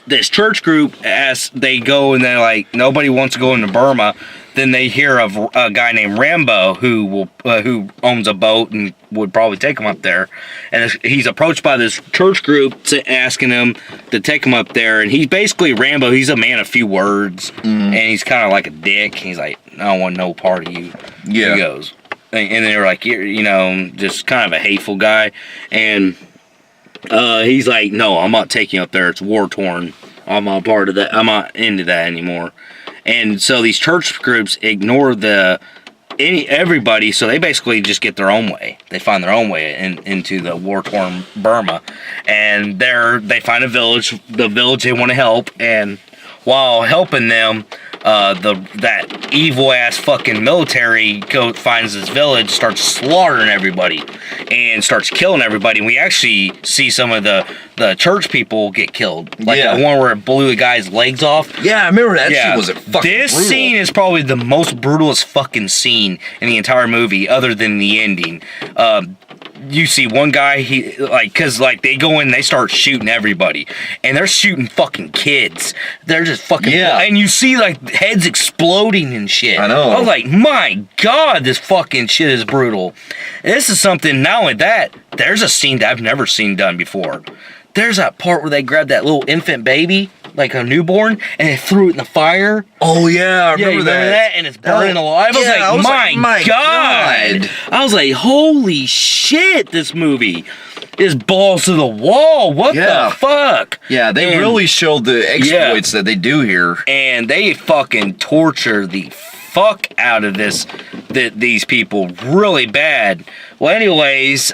this church group, as they go, and they're like, nobody wants to go into Burma. Then they hear of a guy named Rambo who owns a boat and would probably take him up there. And he's approached by this church group asking him to take him up there. And he's basically Rambo. He's a man of few words. And he's kind of like a dick. He's like, I don't want no part of you. Yeah. He goes. And they're like, you're, just kind of a hateful guy. And he's like, no, I'm not taking you up there. It's war-torn. I'm not part of that. I'm not into that anymore. And so these church groups ignore everybody, so they basically just get their own way. They find their own way into the war-torn Burma. And they find the village they want to help, and while helping them, that evil-ass fucking military finds this village, starts slaughtering everybody, and starts killing everybody. And we actually see some of the church people get killed. Like the one where it blew the guy's legs off. Yeah, I remember that shit was fucking This brutal. Scene is probably the most brutalest fucking scene in the entire movie, other than the ending. You see one guy, because they go in and they start shooting everybody. And they're shooting fucking kids. They're just fucking... Yeah. And you see, heads exploding and shit. I know. I was like, my God, this fucking shit is brutal. And this is something, not only that, there's a scene that I've never seen done before. There's that part where they grab that little infant baby like a newborn, and they threw it in the fire. Oh yeah, I remember that. And it's burning alive. I was like, my God. I was like, holy shit, this movie is balls to the wall. What the fuck? Yeah, they really showed the exploits that they do here. And they fucking torture the fuck out of these people really bad. Well, anyways,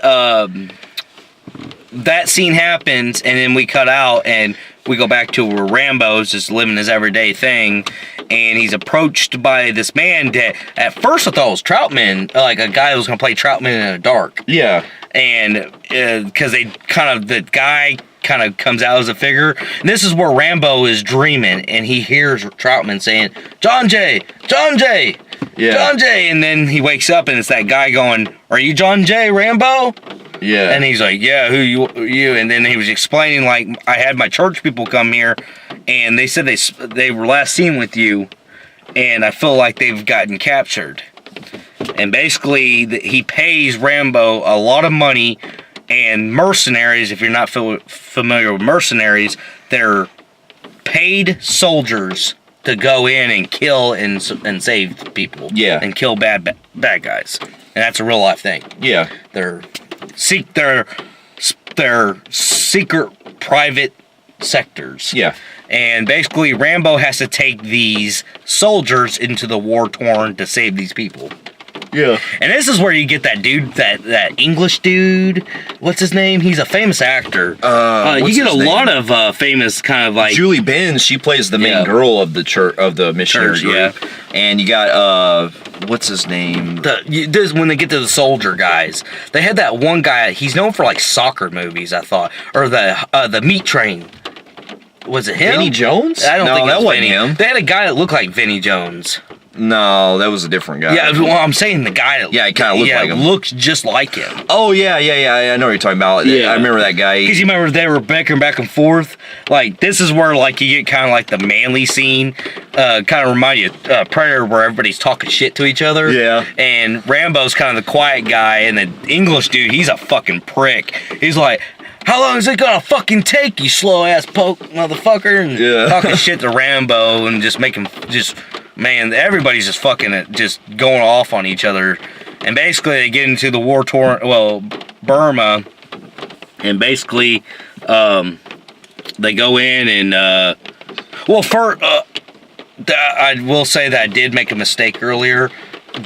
that scene happens, and then we cut out, and we go back to where Rambo's just living his everyday thing, and he's approached by this man that at first I thought was Troutman, like a guy that was gonna play Troutman in the dark. Yeah. And because the guy kind of comes out as a figure. And this is where Rambo is dreaming, and he hears Troutman saying, John Jay, John Jay, John Jay. And then he wakes up, and it's that guy going, are you John Jay, Rambo? Yeah. And he's like, yeah, who you? And then he was explaining, like, I had my church people come here, and they said they were last seen with you, and I feel like they've gotten captured. And basically, he pays Rambo a lot of money, and mercenaries, if you're not familiar with mercenaries, they're paid soldiers to go in and kill and save people. Yeah. And kill bad guys. And that's a real life thing. Yeah. They're secret private sectors. Yeah. And basically, Rambo has to take these soldiers into the war-torn to save these people. Yeah. And this is where you get that dude, that English dude. What's his name? He's a famous actor. You get a lot of famous kind of like Julie Benz. She plays the main girl of the church of the missionary group. Yeah. And you got what's his name? When they get to the soldier guys, they had that one guy. He's known for like soccer movies, I thought, or the Meat Train. Was it him? Vinnie Jones? I don't think that it was wasn't Vinnie. him. They had a guy that looked like Vinnie Jones. No, that was a different guy. Yeah, well, I'm saying the guy that... Yeah, he kind of looked like him. Looks just like him. Oh, yeah, I know what you're talking about. Yeah. I remember that guy. Because you remember they were bickering back and forth. Like, this is where, like, you get kind of like the manly scene. Kind of remind you of Predator, where everybody's talking shit to each other. Yeah. And Rambo's kind of the quiet guy, and the English dude, he's a fucking prick. He's like... How long is it gonna fucking take, you slow ass poke motherfucker? And talking shit to Rambo and just making man, everybody's just fucking just going off on each other. And basically they get into the war-torn, Burma, and basically they go in and I will say that I did make a mistake earlier.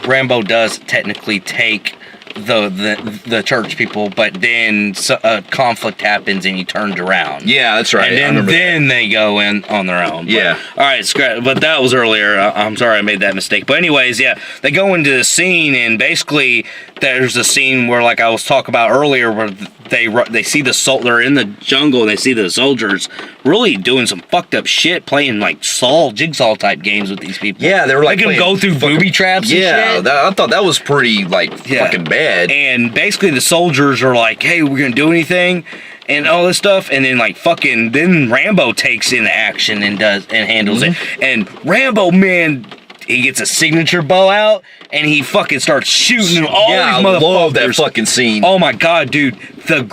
Rambo does technically take the church people, but then a conflict happens and he turns around. Yeah, that's right. And then they go in on their own. Yeah. But, all right, but that was earlier. I'm sorry I made that mistake. But anyways, yeah, they go into the scene, and basically there's a scene where, like I was talking about earlier, where they see they're in the jungle and they see the soldiers really doing some fucked up shit, playing like jigsaw type games with these people. Yeah, they were like they can go through booby traps. Yeah, and shit. I thought that was pretty fucking bad. And basically the soldiers are like, "Hey, we're gonna do anything," and all this stuff, and then then Rambo takes in action and handles it. And Rambo, man, he gets a signature bow out, and he fucking starts shooting all these motherfuckers. I love that fucking scene. Oh my god, dude. The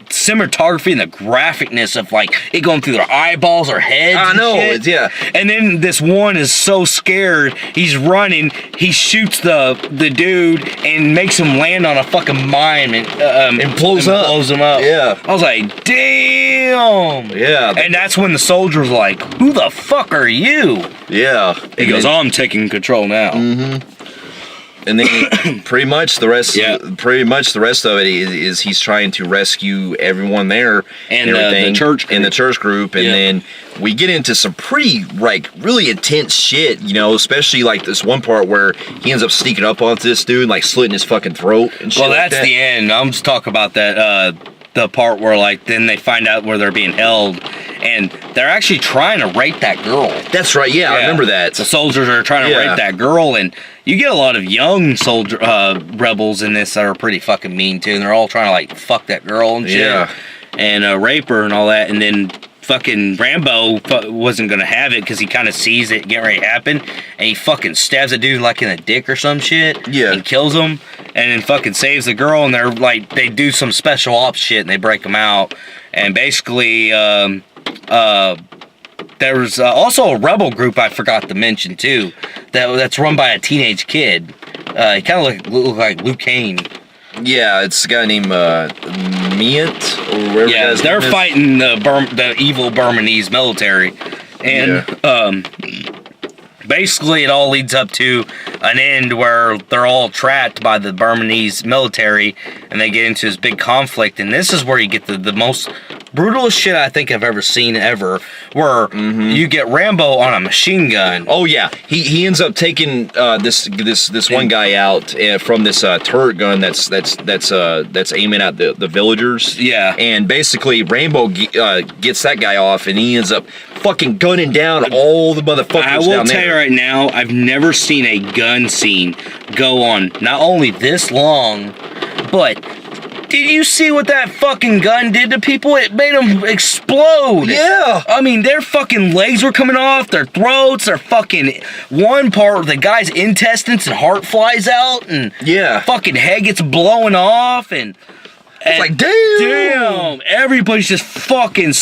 cinematography and the graphicness of it going through their eyeballs or heads. I know, shit. And then this one is so scared, he's running, he shoots the dude and makes him land on a fucking mine and blows him up. Yeah. I was like, damn. Yeah. And that's when the soldier's like, who the fuck are you? Yeah. He goes, I'm taking control now. Mm-hmm. And then pretty much the rest of it is he's trying to rescue everyone there and everything, the church group, and then we get into some pretty really intense shit, especially this one part where he ends up sneaking up onto this dude, slitting his fucking throat and shit. Well, that's the end. I'm just talking about that the part where then they find out where they're being held, and they're actually trying to rape that girl. That's right. Yeah, I remember that. The soldiers are trying to rape that girl, and you get a lot of young soldier rebels in this that are pretty fucking mean too, and they're all trying to fuck that girl and shit, and rape her and all that, and then fucking Rambo wasn't gonna have it because he kind of sees it getting ready to happen, and he fucking stabs a dude in the dick or some shit, and kills him, and then fucking saves the girl, and they're they do some special ops shit and they break him out, and basically There was also a rebel group I forgot to mention too. That's run by a teenage kid. He kind of look like Luke Kane. Yeah, it's a guy named Miet or whatever. Yeah, they're fighting the evil Burmese military, and basically it all leads up to an end where they're all trapped by the Burmese military, and they get into this big conflict. And this is where you get the most brutalest shit I think I've ever seen ever, where you get Rambo on a machine gun. Oh yeah, he ends up taking this one guy out from this turret gun that's aiming at the villagers. Yeah, and basically Rambo gets that guy off, and he ends up fucking gunning down all the motherfuckers down there. I will tell you right now, I've never seen a gun scene go on not only this long, but did you see what that fucking gun did to people? It made them explode. Yeah. I mean, their fucking legs were coming off, their throats, their fucking one part of the guy's intestines and heart flies out, and fucking head gets blowing off, and it's like, damn, everybody's just fucking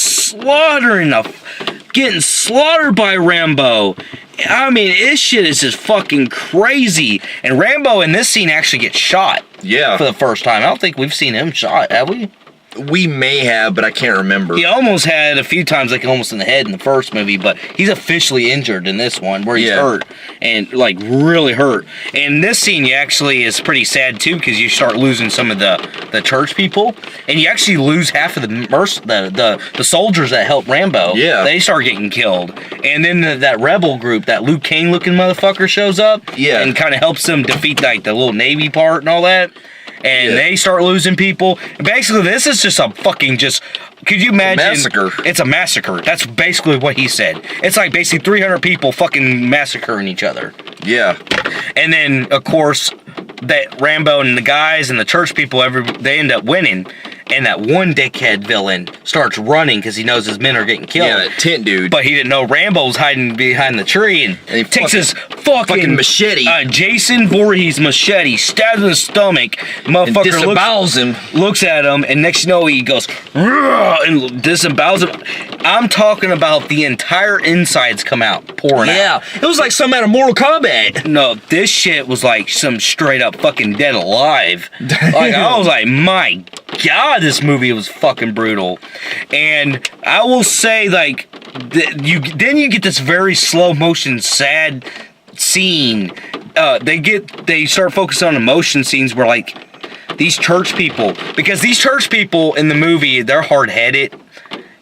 getting slaughtered by Rambo. I mean, this shit is just fucking crazy. And Rambo in this scene actually gets shot. Yeah. For the first time. I don't think we've seen him shot, have we? We may have, but I can't remember. He almost had a few times, like almost in the head in the first movie, but he's officially injured in this one, where he's hurt, and like really hurt. And this scene actually is pretty sad too, because you start losing some of the church people, and you actually lose half of the soldiers that helped Rambo. Yeah, they start getting killed, and then that rebel group, that Luke Kane looking motherfucker, shows up. Yeah, and kind of helps them defeat like the little Navy part and all that. And they start losing people. And basically, this is just a fucking could you imagine? Massacre. It's a massacre. That's basically what he said. It's like basically 300 people fucking massacring each other. Yeah. And then, of course, that Rambo and the guys and the church people, they end up winning. And that one dickhead villain starts running because he knows his men are getting killed. Yeah, that tent dude. But he didn't know Rambo was hiding behind the tree, and he takes his fucking machete. Jason Voorhees machete, stabs him in the stomach. Motherfucker disembowels him. Looks at him, and next you know he goes, and disembowels him. I'm talking about the entire insides come out, pouring out. Yeah, it was like some out of Mortal Kombat. No, this shit was like some straight up fucking Dead Alive. Like, I was like, my God, this movie was fucking brutal. And I will say, like, you get this very slow motion, sad scene. They start focusing on emotion scenes where, like, these church people, because these church people in the movie, they're hard-headed.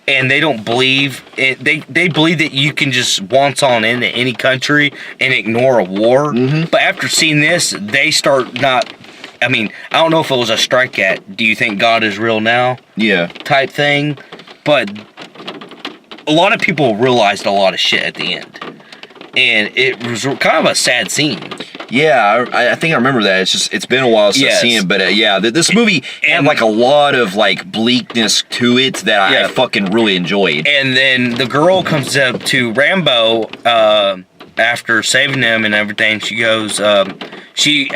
And they don't believe it. They believe that you can just waltz on into any country and ignore a war. But after seeing this, they start not. I mean, I don't know if it was a strike at "Do you think God is real now?" type thing, but a lot of people realized a lot of shit at the end, and it was kind of a sad scene. Yeah, I think I remember that. It's been a while since I've seen it, but this movie had like a lot of like bleakness to it that I fucking really enjoyed. And then the girl comes up to Rambo after saving him and everything. She goes, she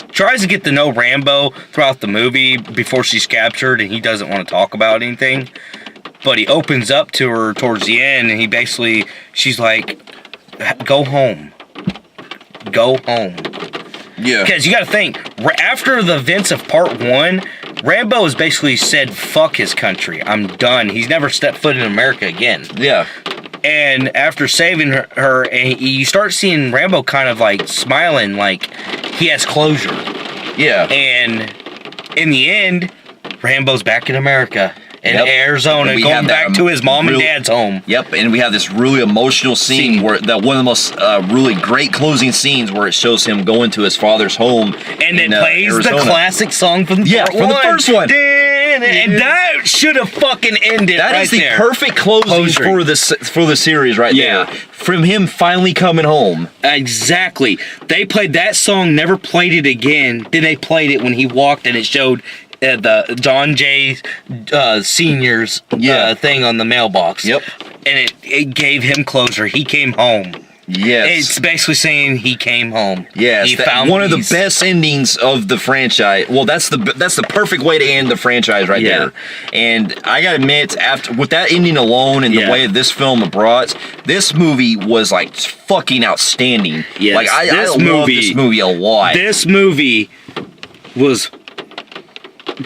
tries to get to know Rambo throughout the movie before she's captured, and he doesn't want to talk about anything. But he opens up to her towards the end, and she's like, "Go home. Go home." Yeah. Because you got to think, after the events of part 1, Rambo has basically said, "Fuck his country. I'm done." He's never stepped foot in America again. Yeah. And after saving her, and you start seeing Rambo kind of like smiling, like he has closure. Yeah. And in the end, Rambo's back in America. In Arizona, going back to his mom and dad's home. Yep, and we have this really emotional scene where one of the most really great closing scenes where it shows him going to his father's home. And it plays Arizona. The classic song from the first one. And that should have fucking ended. That is the perfect closing for the series right there. From him finally coming home. Exactly. They played that song, never played it again. Then they played it when he walked, and it showed the John J. Senior's thing on the mailbox. Yep. And it gave him closure. He came home. Yes. It's basically saying he came home. Yes, he found one of the peace. best endings of the franchise. Well, that's the perfect way to end the franchise right there. And I gotta admit, with that ending alone and the way this film brought, this movie was like fucking outstanding. Yes, like I love this movie a lot. This movie was.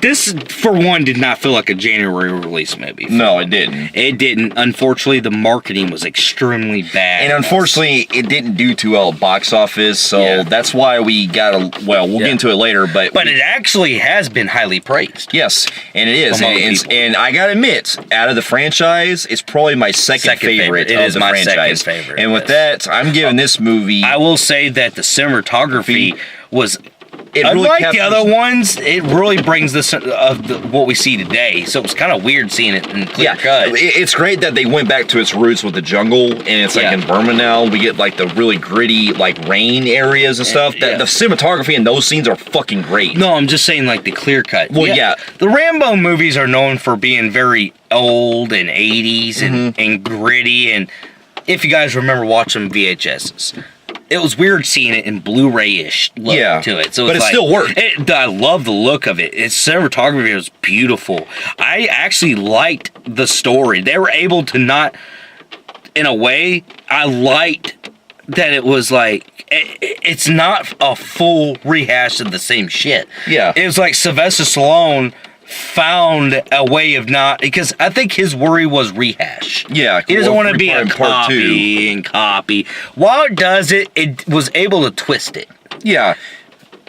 This, for one, did not feel like a January release movie. No, it didn't. It didn't. Unfortunately, the marketing was extremely bad. And unfortunately, it didn't do too well at box office, so that's why we got we'll get into it later, but it actually has been highly praised. Yes, and it is. And I gotta admit, out of the franchise, it's probably my second favorite of the my franchise. Second favorite. And with that, I'm giving this movie... I will say that the cinematography was... It really Unlike the other ones, it really brings this what we see today. So it's kind of weird seeing it in clear cut. It's great that they went back to its roots with the jungle, and it's like in Burma now. We get like the really gritty, like rain areas and stuff. The cinematography in those scenes are fucking great. No, I'm just saying like the clear cut. Well, the Rambo movies are known for being very old and 80s and gritty. And if you guys remember watching VHSs. It was weird seeing it in Blu-ray-ish look to it. So but it still worked. I love the look of it. Its cinematography was beautiful. I actually liked the story. They were able to not, in a way, I liked that it was like, it's not a full rehash of the same shit. Yeah. It was like Sylvester Stallone found a way of not, because I think his worry was rehash. Yeah, he doesn't want to be a copy. While it does it, it was able to twist it. Yeah.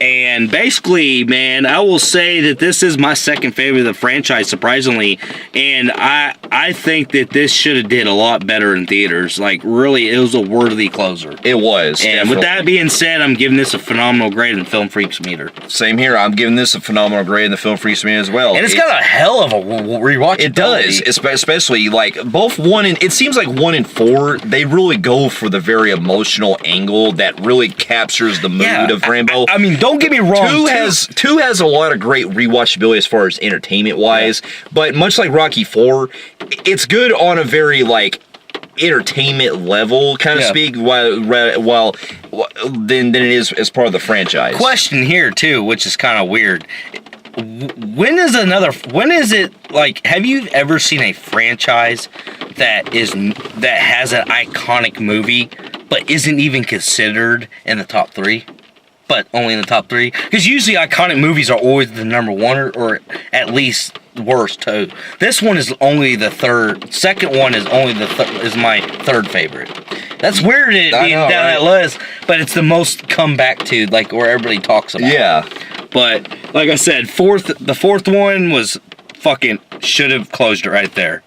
And basically, man, I will say that this is my second favorite of the franchise, surprisingly. And I think that this should have did a lot better in theaters. Like, really, it was a worthy closer. It was, And with that being said, I'm giving this a phenomenal grade in Film Phreeks meter. Same here. I'm giving this a phenomenal grade in the Film Phreeks meter as well. And it's got a hell of a rewatch. It does, especially like both 1 and... It seems like 1 and 4, they really go for the very emotional angle that really captures the mood of Rambo. I mean, don't get me wrong. Two has a lot of great rewatchability as far as entertainment wise, but much like Rocky 4, it's good on a very like entertainment level, kind of speak, while than it is as part of the franchise. Question here too, which is kind of weird. When is it like? Have you ever seen a franchise that has an iconic movie but isn't even considered in the top 3? But only in the top 3, because usually iconic movies are always the number 1 or at least worst too. This one is only the third. Second one is only is my third favorite. That's weird it being down that list, but it's the most come back to, like where everybody talks about. Yeah. But like I said, the fourth one was fucking should have closed it right there.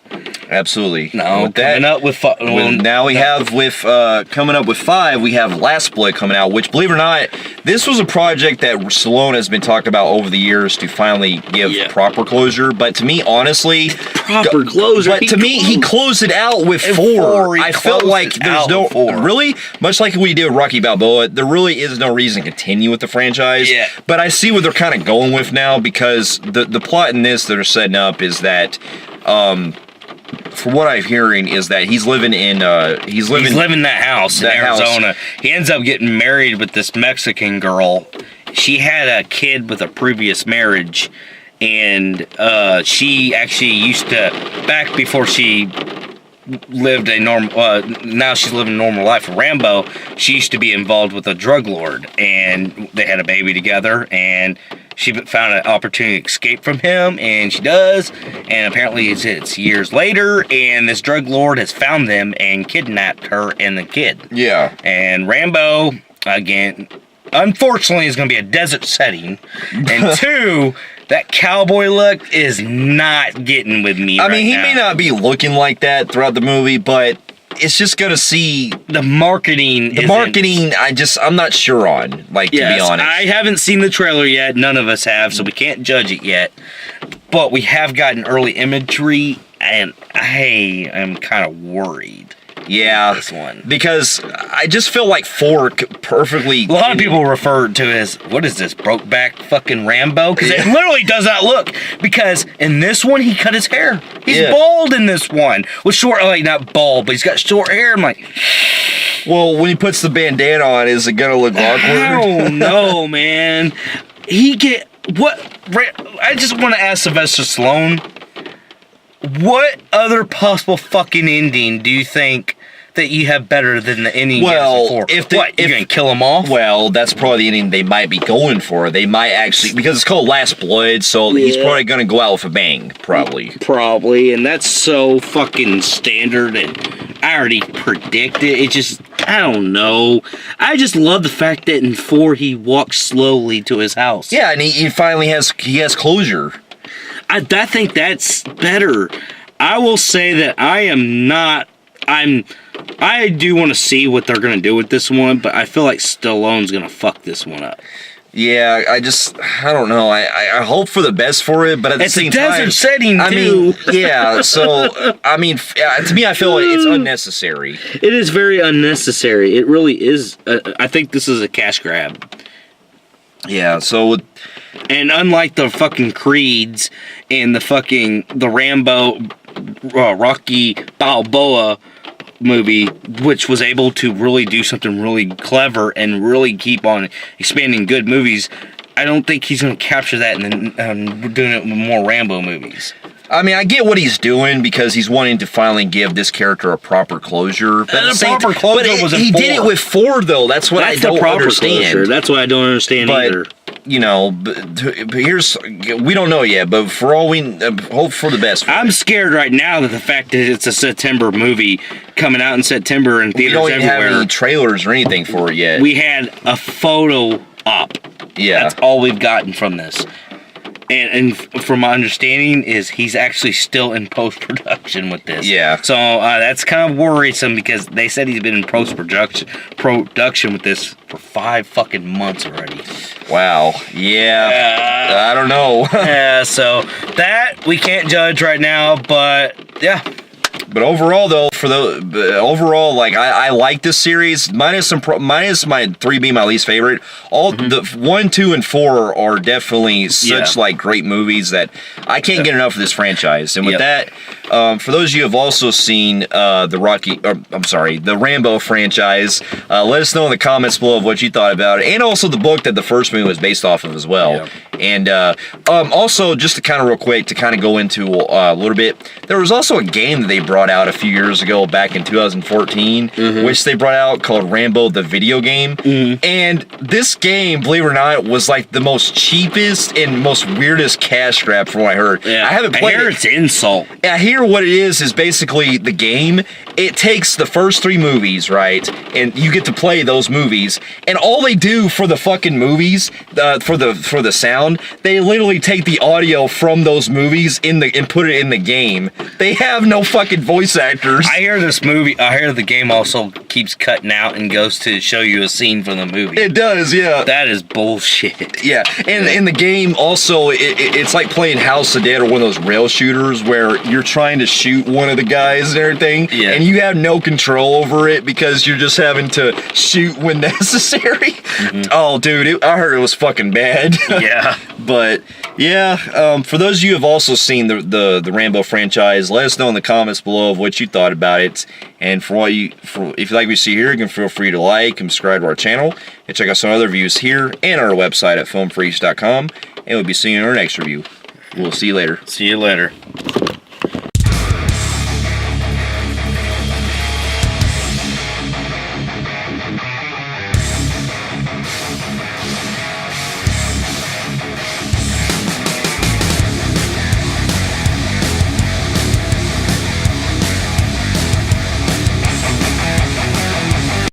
Absolutely. No, coming up with coming up with 5, we have Last Blood coming out, which, believe it or not, this was a project that Stallone has been talking about over the years to finally give proper closure. But to me, honestly, proper closure. But to me, he closed it out with 4. I felt like there's no really, much like we did with Rocky Balboa, there really is no reason to continue with the franchise. Yeah. But I see what they're kind of going with now, because the plot in this that are setting up is that. For what I'm hearing is that he's living in that house in Arizona. He ends up getting married with this Mexican girl. She had a kid with a previous marriage, and she actually used to, back before she lived a normal, now she's living a normal life for Rambo, she used to be involved with a drug lord, and they had a baby together, and she found an opportunity to escape from him, and she does, and apparently it's years later, and this drug lord has found them and kidnapped her and the kid. Yeah. And Rambo, again, unfortunately, is going to be a desert setting, and 2, that cowboy look is not getting with me. I mean, he may not be looking like that throughout the movie, but it's just gonna see the marketing. I'm not sure on. Like, to be honest, I haven't seen the trailer yet. None of us have, so we can't judge it yet. But we have gotten early imagery, and I am kind of worried. Yeah, this one, because I just feel like 4 perfectly. A lot of people refer to it as, what is this, Brokeback fucking Rambo? Because it literally does not look. Because in this one, he cut his hair. He's bald in this one with short, like not bald, but he's got short hair. I'm like, Well, when he puts the bandana on, is it gonna look awkward? I don't know, man. I just want to ask Sylvester Stallone, what other possible fucking ending do you think that you have better than the ending? Well, if you're gonna kill them off? Well, that's probably the ending they might be going for. They might actually, because it's called Last Blood, so he's probably gonna go out with a bang, Probably, and that's so fucking standard, and I already predict it. It just, I don't know. I just love the fact that in 4 he walks slowly to his house. Yeah, and he finally has closure. I think that's better. I will say that I do want to see what they're going to do with this one, but I feel like Stallone's going to fuck this one up. Yeah, I don't know. I hope for the best for it, but at the same time... It's a desert setting, too. I mean, yeah, so, I mean, to me, I feel like it's unnecessary. It is very unnecessary. It really is. I think this is a cash grab. Yeah, so... And unlike the fucking Creeds and the Rambo, Rocky Balboa movie, which was able to really do something really clever and really keep on expanding good movies, I don't think he's going to capture that and then doing it with more Rambo movies. I mean, I get what he's doing because he's wanting to finally give this character a proper closure. But he did it with 4, though. That's what I don't understand. Closure. That's what I don't understand either. You know, but here's, we don't know yet, but for all we hope for the best. I'm scared right now that the fact that it's a September movie coming out in September in theaters everywhere. We don't even have any trailers or anything for it yet. We had a photo op. Yeah. That's all we've gotten from this. And from my understanding is he's actually still in post-production with this. Yeah. So that's kind of worrisome because they said he's been in post-production with this for 5 fucking months already. Wow. Yeah. I don't know. Yeah, so that we can't judge right now, but yeah. But overall, though, like I like this series. Minus my 3 being my least favorite. The 1, 2, and 4 are definitely such like great movies that I can't get enough of this franchise. And with that, for those of you who have also seen the Rambo franchise, let us know in the comments below of what you thought about it, and also the book that the first movie was based off of as well. Yeah. And also, just to kind of real quick to kind of go into a little bit, there was also a game that they brought out a few years ago, back in 2014, which they brought out called Rambo the Video Game. And this game, believe it or not, was like the most cheapest and most weirdest cash grab from what I heard. Yeah. I haven't played it. I hear it's insult. I hear what it is basically the game. It takes the first 3 movies, right? And you get to play those movies. And all they do for the fucking movies, for the sound, they literally take the audio from those movies and put it in the game. They have no fucking voice actors. I hear the game also keeps cutting out and goes to show you a scene from the movie. It does, yeah. That is bullshit. Yeah, and in the game also, it's like playing House of Dead or one of those rail shooters where you're trying to shoot one of the guys and everything, and you have no control over it because you're just having to shoot when necessary. Oh, dude, I heard it was fucking bad. Yeah. But yeah, for those of you who have also seen the Rambo franchise, let us know in the comments below of what you thought about it. And if you like what you see here, you can feel free to like and subscribe to our channel and check out some other reviews here and on our website at filmphreeks.com. And we'll be seeing you in our next review. We'll see you later. See you later.